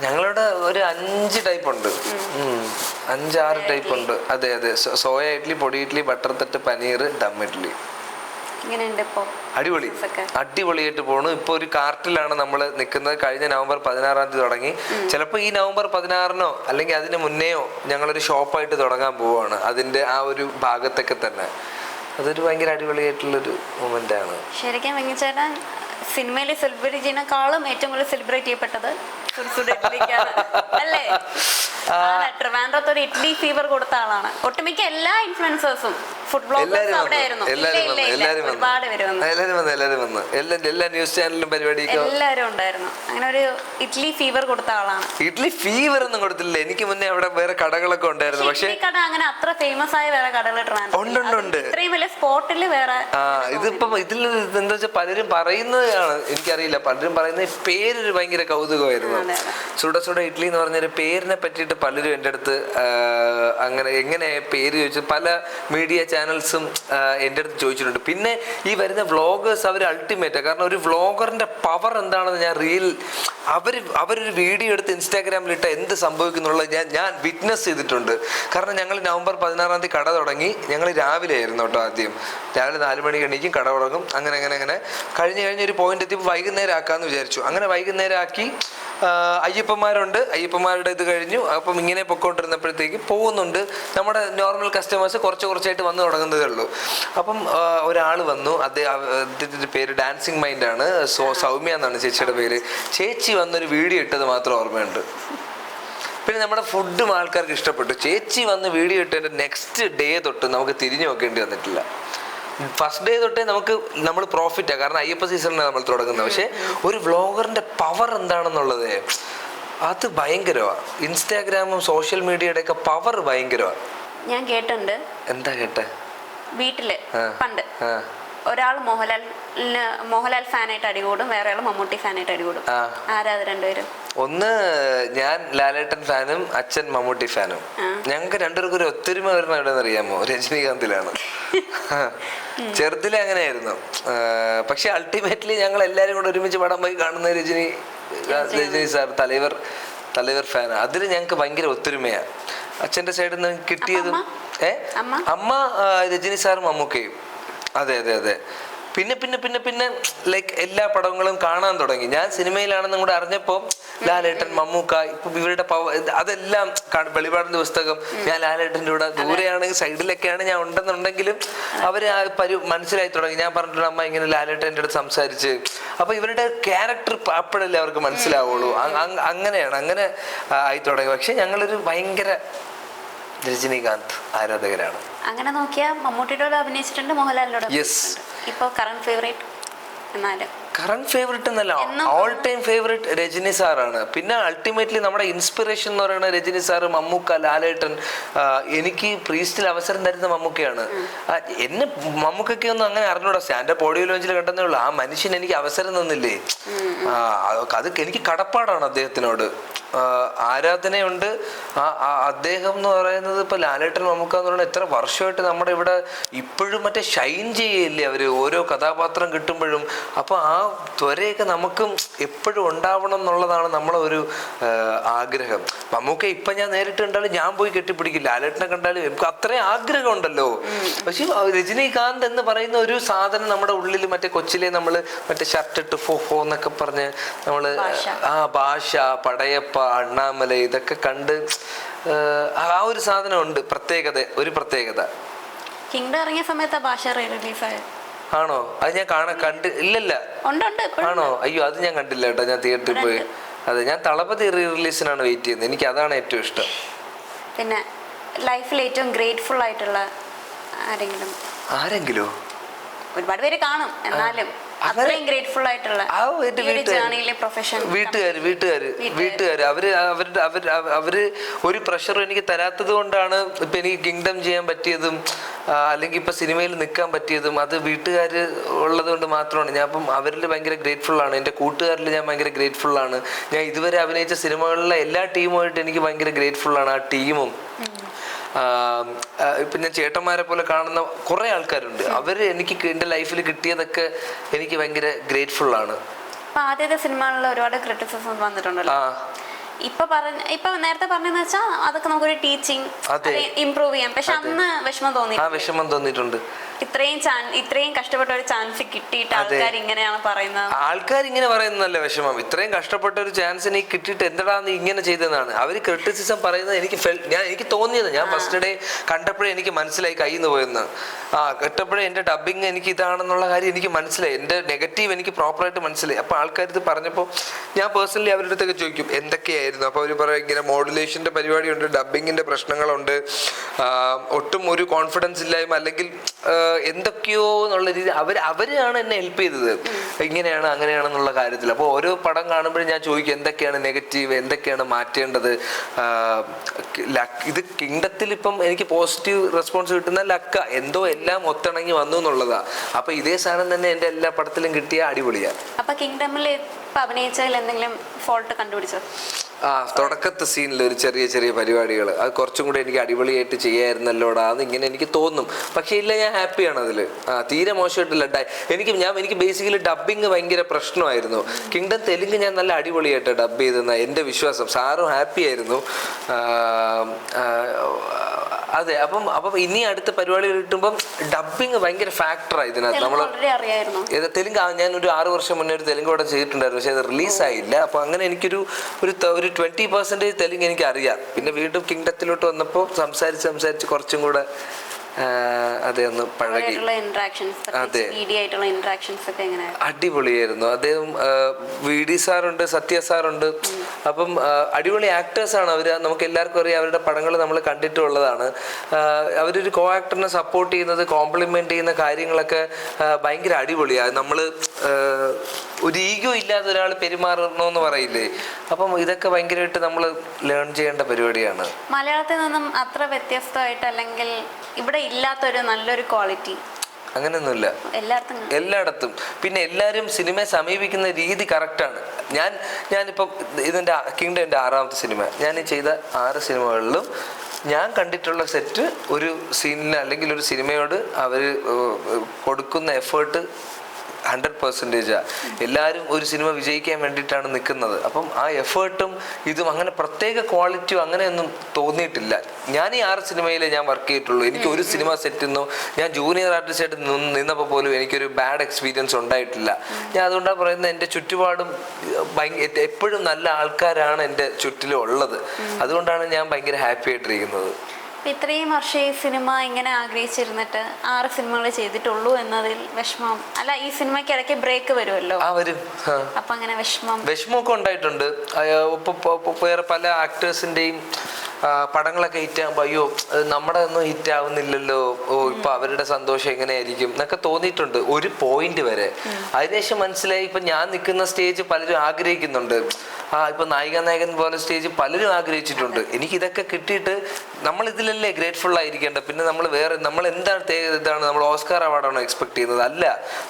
ഞങ്ങളുടെ ഒരു 5 ടൈപ്പ് ഉണ്ട്, 5-6 ടൈപ്പ് ഉണ്ട്. അതെ അതെ. സോയ ഇഡ്ഡലി, പൊടി ഇഡ്ഡലി, ബട്ടർ തട്ട്, പനീർ, ദം ഇഡ്ഡലി. അടിപൊളിയായിട്ട് പോണു. ഇപ്പൊ ഒരു കാർട്ടിലാണ് നമ്മൾ നിൽക്കുന്നത്. കഴിഞ്ഞ നവംബർ 16 തുടങ്ങി. ചിലപ്പോൾ ഈ നവംബർ 16 അല്ലെങ്കിൽ അതിന് മുന്നേയോ ഞങ്ങളൊരു ഷോപ്പായിട്ട് തുടങ്ങാൻ പോവുകയാണ്. അതിന്റെ ആ ഒരു ഭാഗത്തൊക്കെ തന്നെ. അതൊരു ഭയങ്കര അടിപൊളിയായിട്ടുള്ളൊരു മൊമെന്റ് ആണ്. ശരിക്കും വെങ്ങിച്ചേട്ടൻ സിനിമയിലെ സെലിബ്രിറ്റിനെക്കാളും ഏറ്റവും കൂടുതൽ സെലിബ്രേറ്റ് ചെയ്യപ്പെട്ടത് അല്ലേ? ട്രിവാൻഡ്രത്ത് ഒരു ഇഡ്ഡലി ഫീവർ കൊടുത്ത ആളാണ്. ഒട്ടുമിക്ക എല്ലാ ഇൻഫ്ലുവൻസേഴ്സും ഫുഡ് ബ്ലോഗേഴ്സും അവിടെ ആയിരുന്നു. ഒരുപാട് പേര് വന്നു. എല്ലാ ന്യൂസ് ചാനലിലും പരിപാടിയൊക്കെ എല്ലാവരും ഉണ്ടായിരുന്നു. അങ്ങനെ ഒരു ഇഡ്ഡലി ഫീവർ കൊടുത്ത ആളാണ്. ഇഡ്ഡലി ഫീവർ ഒന്നും കൊടുത്തില്ല. എനിക്ക് മുന്നേ അവിടെ വേറെ കടകളൊക്കെ ഉണ്ടായിരുന്നു. പക്ഷേ കട അങ്ങനെ അത്ര ഫേമസ് ആയ വേറെ കടകൾ ഉണ്ട്. ഇത്രയും വലിയ സ്പോട്ടിൽ വേറെ. ഇതിപ്പം ഇതിൽ എന്താ വെച്ചാൽ പലരും പറയുന്നതാണ്, എനിക്കറിയില്ല. പലരും പറയുന്ന പേരൊരു ഭയങ്കര കൗതുകമായിരുന്നു. സുഡ സുഡ ഇഡ്ഡലി എന്ന് പറഞ്ഞൊരു പേരിനെ പറ്റിയിട്ട് പലരും എൻ്റെ അടുത്ത് അങ്ങനെ എങ്ങനെ പേര് ചോദിച്ചു. പല മീഡിയ ചാനൽസും എൻ്റെ അടുത്ത് ചോദിച്ചിട്ടുണ്ട്. പിന്നെ ഈ വരുന്ന വ്ളോഗേഴ്സ് അവർ അൾട്ടിമേറ്റാണ്. കാരണം ഒരു വ്ളോഗറിന്റെ പവർ എന്താണെന്ന് ഞാൻ അവരൊരു വീഡിയോ എടുത്ത് ഇൻസ്റ്റാഗ്രാമിൽ ഇട്ട എന്ത് സംഭവിക്കുന്നുള്ളത് ഞാൻ വിറ്റ്നസ് ചെയ്തിട്ടുണ്ട്. കാരണം ഞങ്ങൾ നവംബർ 16 കട തുടങ്ങി. ഞങ്ങൾ രാവിലെ ആയിരുന്നു കേട്ടോ ആദ്യം. രാവിലെ 4 മണിക്ക് എണീക്കും, കട തുടങ്ങും. അങ്ങനെ കഴിഞ്ഞ് ഒരു പോയിന്റ് എത്തിയപ്പോൾ വൈകുന്നേരം ആക്കാമെന്ന് വിചാരിച്ചു. അങ്ങനെ വൈകുന്നേരം ആക്കി. അയ്യപ്പന്മാരുണ്ട്, അയ്യപ്പന്മാരുടെ ഇത് കഴിഞ്ഞു. അപ്പം ഇങ്ങനെ പൊക്കോണ്ടിരുന്നപ്പോഴത്തേക്ക് പോകുന്നുണ്ട്. നമ്മുടെ നോർമൽ കസ്റ്റമേഴ്സ് കുറച്ചായിട്ട് വന്നു തുടങ്ങുന്നതേ ഉള്ളൂ. അപ്പം ഒരാൾ വന്നു. അദ്ദേഹത്തിൻ്റെ പേര് ഡാൻസിങ് മൈൻഡാണ്, സൗമ്യ എന്നാണ് ചേച്ചിയുടെ പേര്. ചേച്ചി വന്നൊരു വീഡിയോ ഇട്ടത് മാത്രം ഓർമ്മയുണ്ട്. പിന്നെ നമ്മുടെ ഫുഡും ആൾക്കാർക്ക് ഇഷ്ടപ്പെട്ടു. ചേച്ചി വന്ന് വീഡിയോ ഇട്ടതിൻ്റെ നെക്സ്റ്റ് ഡേ തൊട്ട് നമുക്ക് തിരിഞ്ഞു നോക്കേണ്ടി വന്നിട്ടില്ല. ഫസ്റ്റ് ഡേ തൊട്ടേ നമ്മൾ പ്രോഫിറ്റാണ്. കാരണം അയ്യപ്പ സീസണിലാണ് നമ്മൾ തുടങ്ങുന്നത്. പക്ഷെ ഒരു വ്ളോഗറിന്റെ പവർ എന്താണെന്നുള്ളത് അത് ഭയങ്കരമാണ്. ഇൻസ്റ്റാഗ്രാമും സോഷ്യൽ മീഡിയയുടെ ഒക്കെ പവർ ഭയങ്കരമാണ്. ഞാൻ കേട്ടുണ്ട്. എന്താ കേട്ടെ? വീട്ടില് പണ്ട് ഒരാൾ മോഹൻലാൽ ഫാനായിട്ട് അടികൂടും, വേറെ ആൾ മമ്മൂട്ടി ഫാനായിട്ട് അടികൂടും. ആരാ അത് രണ്ടുപേരും? ഒന്ന് ഞാൻ ലാലേട്ടൻ ഫാനും അച്ഛൻ മമ്മൂട്ടി ഫാനും. ഞങ്ങൾക്ക് രണ്ടുപേർക്കും ഒരു ഒത്തൊരുമ വരുന്ന എവിടെയെന്ന് അറിയാമോ? രജനീകാന്തിലാണ്. ചെറുതിലെ അങ്ങനെയായിരുന്നു. പക്ഷെ അൾട്ടിമേറ്റ്ലി ഞങ്ങൾ എല്ലാരും കൂടെ ഒരുമിച്ച് പടം പോയി കാണുന്ന രജനി സാർ തലൈവർ ഫാൻ. അതിൽ ഞങ്ങൾക്ക് ഭയങ്കര ഒത്തൊരുമയാണ്. അച്ഛന്റെ സൈഡിൽ നിന്ന് കിട്ടിയതും അമ്മ രജനി സാറും മമ്മൂക്കയും. അതെ. പിന്നെ ലൈക്ക് എല്ലാ പടങ്ങളും കാണാൻ തുടങ്ങി. ഞാൻ സിനിമയിലാണെന്നും കൂടെ അറിഞ്ഞപ്പോൾ ലാലേട്ടൻ, മമ്മൂക്ക, ഇപ്പം ഇവരുടെ അതെല്ലാം വെളിപാടിന്റെ പുസ്തകം. ഞാൻ ലാലേട്ടൻ്റെ കൂടെ ദൂരെയാണെങ്കിൽ സൈഡിലൊക്കെയാണ് ഞാൻ ഉണ്ടെന്നുണ്ടെങ്കിലും അവർ മനസ്സിലായി തുടങ്ങി. ഞാൻ പറഞ്ഞിട്ടുണ്ട് അമ്മ ഇങ്ങനെ ലാലേട്ടൻ്റെ അടുത്ത് സംസാരിച്ച്. അപ്പൊ ഇവരുടെ ക്യാരക്ടർ അപ്പോഴല്ലേ അവർക്ക് മനസ്സിലാവുള്ളൂ. അങ്ങനെ ആയി തുടങ്ങി. പക്ഷെ ഞങ്ങളൊരു ഭയങ്കര രജനീകാന്ത് ആരാധകരാണ്. അങ്ങനെ നോക്കിയാൽ മമ്മൂട്ടിയോട് അഭിനയിച്ചിട്ടുണ്ട്, മോഹൻലാലിനോട്. ഇപ്പൊ കറന്റ് ഫേവറേറ്റ് എന്നല്ല, ഓൾ ടൈം ഫേവറേറ്റ് രജനി സാറാണ്. പിന്നെ അൾട്ടിമേറ്റ്ലി നമ്മുടെ ഇൻസ്പിറേഷൻ എന്ന് പറയുന്നത് രജനി സാറ്, മമ്മൂക്ക, ലാലേട്ടൻ. എനിക്ക് പ്രീസ്റ്റിൽ അവസരം തരുന്ന മമ്മൂക്കയാണ്. എന്നെ മമ്മൂക്കൊന്നും അങ്ങനെ അറിഞ്ഞൂടാ. സ്റ്റാൻഡപ്പ് ഓഡിയോ ലോഞ്ചിൽ കണ്ടെന്നേ ഉള്ളൂ. ആ മനുഷ്യൻ എനിക്ക് അവസരം തന്നില്ലേ, അത് എനിക്ക് കടപ്പാടാണ് അദ്ദേഹത്തിനോട്. ആരാധനയുണ്ട്. അദ്ദേഹം എന്ന് പറയുന്നത് ഇപ്പൊ ലാലേട്ടൻ, മമ്മൂക്ക എന്ന് പറയുന്നത് എത്ര വർഷമായിട്ട് നമ്മുടെ ഇവിടെ ഇപ്പോഴും മറ്റേ ഷൈൻ ചെയ്യല്ലേ അവര് ഓരോ കഥാപാത്രം കിട്ടുമ്പോഴും. അപ്പൊ ആ ത്വരയൊക്കെ നമുക്കും എപ്പോഴും ഉണ്ടാവണം എന്നുള്ളതാണ് നമ്മളെ ഒരു ആഗ്രഹം. മമ്മൂക്ക ഇപ്പൊ ഞാൻ നേരിട്ട് കണ്ടാലും ഞാൻ പോയി കെട്ടിപ്പിടിക്കില്ല. ലാലേട്ടനെ കണ്ടാലും എനിക്ക് അത്രയും ആഗ്രഹം ഉണ്ടല്ലോ. പക്ഷെ രജനീകാന്ത് എന്ന് പറയുന്ന ഒരു സാധനം നമ്മുടെ ഉള്ളിൽ മറ്റേ കൊച്ചിലെ നമ്മള് മറ്റേ ഷർട്ട് ഇട്ട് ഫോ എന്നൊക്കെ പറഞ്ഞ് നമ്മള് ഭാഷ, പടയപ്പ, അണ്ണാമല ഇതൊക്കെ കണ്ട് ആ ഒരു സാധനം ഉണ്ട്. ഒരു പ്രത്യേകത. കിങ്ഡം ഇറങ്ങിയ സമയത്ത് ഭാഷ റിലീസായത് ആണോ? അത് ഞാൻ ഇല്ലല്ല. ആണോ? അയ്യോ, അത് ഞാൻ കണ്ടില്ല കേട്ടോ. ഞാൻ തിയേറ്ററിൽ പോയി. അതെ, ഞാൻ തളപതി റിലീസിനാണ് വെയിറ്റ് ചെയ്യുന്നത്. എനിക്ക് അതാണ് ഏറ്റവും ഇഷ്ടം. പിന്നെ ലൈഫിൽ ഏറ്റവും ഗ്രേറ്റ്ഫുൾ ആയിട്ടുള്ള ആരെങ്കിലും ഒരുപാട് പേര് കാണും, എന്നാലും അത്രയും ഗ്രേറ്റ്ഫുൾ ആയിട്ടുള്ള വീട്ടുകാര് അവര് ഒരു പ്രഷറും എനിക്ക് തരാത്തത് കൊണ്ടാണ് ഇപ്പൊ എനിക്ക് കിങ്ഡം ചെയ്യാൻ പറ്റിയതും അല്ലെങ്കിൽ ഇപ്പൊ സിനിമയിൽ നിൽക്കാൻ പറ്റിയതും. അത് വീട്ടുകാർ ഉള്ളത് കൊണ്ട് മാത്രമാണ്. ഞാൻ അപ്പം അവരിൽ ഭയങ്കര ഗ്രേറ്റ്ഫുൾ ആണ്. എൻ്റെ കൂട്ടുകാരിൽ ഞാൻ ഭയങ്കര ഗ്രേറ്റ്ഫുൾ ആണ്. ഞാൻ ഇതുവരെ അഭിനയിച്ച സിനിമകളിലെ എല്ലാ ടീമുമായിട്ട് എനിക്ക് ഭയങ്കര ഗ്രേറ്റ്ഫുൾ ആണ്. ആ ടീമും ഇപ്പം ഞാൻ ചേട്ടന്മാരെ പോലെ കാണുന്ന കുറേ ആൾക്കാരുണ്ട്. അവര് എനിക്ക് എൻ്റെ ലൈഫിൽ കിട്ടിയതൊക്കെ എനിക്ക് ഭയങ്കര ഗ്രേറ്റ്ഫുൾ ആണ്. ആദ്യത്തെ സിനിമകളിൽ ഒരുപാട് ക്രിറ്റിസിസം വന്നിട്ടുണ്ടല്ലോ. ഇപ്പൊ നേരത്തെ പറഞ്ഞെന്ന് വെച്ചാൽ അതൊക്കെ നമുക്കൊരു ടീച്ചിങ് ഇംപ്രൂവ് ചെയ്യാം. പക്ഷെ അന്ന് വിഷമം തോന്നിയിട്ടുണ്ട്. ഇത്രയും കഷ്ടപ്പെട്ട ഒരു ചാൻസ് കിട്ടിയിട്ട് ആൾക്കാർ ഇങ്ങനെയാണ് പറയുന്നത്. ആൾക്കാർ ഇങ്ങനെ പറയുന്നതല്ല വിഷമം. ഇത്രയും കഷ്ടപ്പെട്ട ഒരു ചാൻസ് എനിക്ക് കിട്ടിയിട്ട് എന്തിനാ നീ ഇങ്ങനെ ചെയ്തതാണ് അവര് ക്രിറ്റിസിസം പറയുന്നത്. എനിക്ക് തോന്നിയത്, ഞാൻ ഫസ്റ്റ് ഡേ കണ്ടപ്പോഴേ എനിക്ക് മനസ്സിലായി കയ്യിൽ നിന്ന് പോയെന്ന്. കേട്ടപ്പോഴേ എന്റെ ഡബിങ് എനിക്ക് ഇതാണെന്നുള്ള കാര്യം എനിക്ക് മനസ്സിലായി. എന്റെ നെഗറ്റീവ് എനിക്ക് പ്രോപ്പറായിട്ട് മനസ്സിലായി. അപ്പൊ ആൾക്കാർ ഇത് പറഞ്ഞപ്പോൾ ഞാൻ പേഴ്സണലി അവരുടെ അടുത്തൊക്കെ ചോദിക്കും എന്തൊക്കെയായിരുന്നു. അപ്പൊ അവര് പറയും ഇങ്ങനെ മോഡുലേഷന്റെ പരിപാടിയുണ്ട്, ഡബിങ്ങിന്റെ പ്രശ്നങ്ങളുണ്ട്, ഒട്ടും ഒരു കോൺഫിഡൻസ് ഇല്ലായ്മ, അല്ലെങ്കിൽ എന്തൊക്കെയോ എന്നുള്ള രീതി അവരാണ് എന്നെ ഹെൽപ്പ് ചെയ്തത്. ഇങ്ങനെയാണ് അങ്ങനെയാണെന്നുള്ള കാര്യത്തിൽ. അപ്പോൾ ഓരോ പടം കാണുമ്പോഴും ഞാൻ ചോദിക്കും എന്തൊക്കെയാണ് നെഗറ്റീവ്, എന്തൊക്കെയാണ് മാറ്റേണ്ടത്. ഇത് കിങ്ഡത്തിൽ ഇപ്പം എനിക്ക് പോസിറ്റീവ് റെസ്പോൺസ് കിട്ടുന്ന ലക്ക എന്തോ എല്ലാം ഒത്തിണങ്ങി വന്നു എന്നുള്ളതാ. അപ്പൊ ഇതേ സാധനം തന്നെ എന്റെ എല്ലാ പടത്തിലും കിട്ടിയ അടിപൊളിയാണ്. അപ്പൊ കിങ്ഡമിൽ ഇപ്പൊ അഭിനയിച്ചതിൽ എന്തെങ്കിലും ഫോൾട്ട് കണ്ടുപിടിച്ചോ? തുടക്കത്തെ സീനിൽ ഒരു ചെറിയ ചെറിയ പരിപാടികൾ അത് കുറച്ചും കൂടെ എനിക്ക് അടിപൊളിയായിട്ട് ചെയ്യായിരുന്നല്ലോടാ എന്ന് ഇങ്ങനെ എനിക്ക് തോന്നും. പക്ഷേ ഇല്ല, ഞാൻ ഹാപ്പിയാണ് അതിൽ. തീരെ മോശമായിട്ടില്ല. എനിക്ക് ബേസിക്കലി ഡബ്ബിങ് ഭയങ്കര പ്രശ്നമായിരുന്നു. കിങ്ഡം തെലുങ്ക് ഞാൻ നല്ല അടിപൊളിയായിട്ട് ഡബ് ചെയ്തെന്ന എൻ്റെ വിശ്വാസം. സാറും ഹാപ്പി ആയിരുന്നു. അതെ, അപ്പം ഇനി അടുത്ത പരിപാടികൾ കിട്ടുമ്പം ഡബ്ബിങ് ഭയങ്കര ഫാക്ടറാണ് ഇതിനകത്ത്. നമ്മൾ തെലുങ്ക് ഞാൻ ഒരു 6 വർഷം മുന്നേ ഒരു തെലുങ്ക് പടം ചെയ്തിട്ടുണ്ടായിരുന്നു, പക്ഷെ അത് റിലീസായില്ല. അപ്പൊ അങ്ങനെ എനിക്കൊരു 20% തെലുങ്ക് എനിക്ക് അറിയാം. പിന്നെ വീണ്ടും കിങ്ഡത്തിലോട്ട് വന്നപ്പോൾ സംസാരിച്ച് കുറച്ചും കൂടെ അതെ ഒന്ന് പഴകി. അതെ, അടിപൊളിയായിരുന്നു. അദ്ദേഹം VD സാറുണ്ട്, സത്യ സാറുണ്ട്. അപ്പം അടിപൊളി ആക്ടേഴ്സാണ് അവർ. നമുക്ക് എല്ലാവർക്കും അറിയാം, അവരുടെ പടങ്ങൾ നമ്മൾ കണ്ടിട്ടുള്ളതാണ്. അവരൊരു കോ ആക്ടറിനെ സപ്പോർട്ട് ചെയ്യുന്നത്, കോംപ്ലിമെന്റ് ചെയ്യുന്ന കാര്യങ്ങളൊക്കെ ഭയങ്കര അടിപൊളിയാണ്. നമ്മൾ ഒരു ഈഗോ ഇല്ലാതെ ഒരാൾ പെരുമാറണമെന്ന് പറയില്ലേ, അപ്പം ഇതൊക്കെ ഭയങ്കരമായിട്ട് നമ്മൾ ലേൺ ചെയ്യേണ്ട പരിപാടിയാണ്. മലയാളത്തിൽ നിന്നും അത്ര വ്യത്യസ്തമായിട്ട് അല്ലെങ്കിൽ ഇവിടെ ഇല്ലാത്തൊരു നല്ലൊരു ക്വാളിറ്റി അങ്ങനെയൊന്നുമില്ല എല്ലായിടത്തും. പിന്നെ എല്ലാവരും സിനിമയെ സമീപിക്കുന്ന രീതി കറക്റ്റാണ്. ഞാനിപ്പം ഇതിൻ്റെ കിങ്ഡം എൻ്റെ 6ാമത്തെ സിനിമ. ഞാൻ ചെയ്ത 6 സിനിമകളിലും ഞാൻ കണ്ടിട്ടുള്ള സെറ്റ് ഒരു സീനിന് അല്ലെങ്കിൽ ഒരു സിനിമയോട് അവർ കൊടുക്കുന്ന എഫേർട്ട് 100%. എല്ലാവരും ഒരു സിനിമ വിജയിക്കാൻ വേണ്ടിയിട്ടാണ് നിൽക്കുന്നത്. അപ്പം ആ എഫേർട്ടും ഇതും അങ്ങനെ പ്രത്യേക ക്വാളിറ്റിയോ അങ്ങനെയൊന്നും തോന്നിയിട്ടില്ല. ഞാൻ ഈ 6 സിനിമയിലേ ഞാൻ വർക്ക് ചെയ്തിട്ടുള്ളൂ. എനിക്ക് ഒരു സിനിമ സെറ്റിൽ നിന്നോ ഞാൻ ജൂനിയർ ആർട്ടിസ്റ്റായിട്ട് നിന്നപ്പോൾ പോലും എനിക്കൊരു ബാഡ് എക്സ്പീരിയൻസ് ഉണ്ടായിട്ടില്ല. ഞാൻ അതുകൊണ്ടാണ് പറയുന്നത്, എൻ്റെ ചുറ്റുപാടും എപ്പോഴും നല്ല ആൾക്കാരാണ് എൻ്റെ ചുറ്റിലും ഉള്ളത്. അതുകൊണ്ടാണ് ഞാൻ ഭയങ്കര ഹാപ്പി ആയിട്ടിരിക്കുന്നത്. ഇത്രയും വർഷം ഈ സിനിമ ഇങ്ങനെ ആഗ്രഹിച്ചിരുന്നിട്ട് 6 സിനിമകൾ ചെയ്തിട്ടുള്ളൂ എന്നതിൽ വിഷമം അല്ല? ഈ സിനിമയ്ക്ക് ഇടയ്ക്ക് ബ്രേക്ക് വരുമല്ലോ, വരും. അപ്പൊ അങ്ങനെ വിഷമമൊക്കെ ഉണ്ടായിട്ടുണ്ട്. വേറെ പല ആക്ടേഴ്സിന്റെയും പടങ്ങളൊക്കെ ഹിറ്റാകുമ്പോൾ അയ്യോ നമ്മുടെ ഒന്നും ഹിറ്റ് ആവുന്നില്ലല്ലോ, ഇപ്പൊ അവരുടെ സന്തോഷം എങ്ങനെയായിരിക്കും എന്നൊക്കെ തോന്നിയിട്ടുണ്ട് ഒരു പോയിന്റ് വരെ. അതിനുശേഷം മനസ്സിലായി, ഇപ്പൊ ഞാൻ നിൽക്കുന്ന സ്റ്റേജ് പലരും ആഗ്രഹിക്കുന്നുണ്ട്. ഇപ്പൊ നായികൻ പോലെ സ്റ്റേജ് പലരും ആഗ്രഹിച്ചിട്ടുണ്ട്. എനിക്ക് ഇതൊക്കെ കിട്ടിയിട്ട് നമ്മൾ ഇതിലല്ലേ ഗ്രേറ്റ്ഫുൾ ആയിരിക്കേണ്ട. പിന്നെ നമ്മൾ എന്താണ് ഇതാണ് നമ്മൾ ഓസ്കാർ അവാർഡാണോ എക്സ്പെക്ട് ചെയ്യുന്നത്? അല്ല,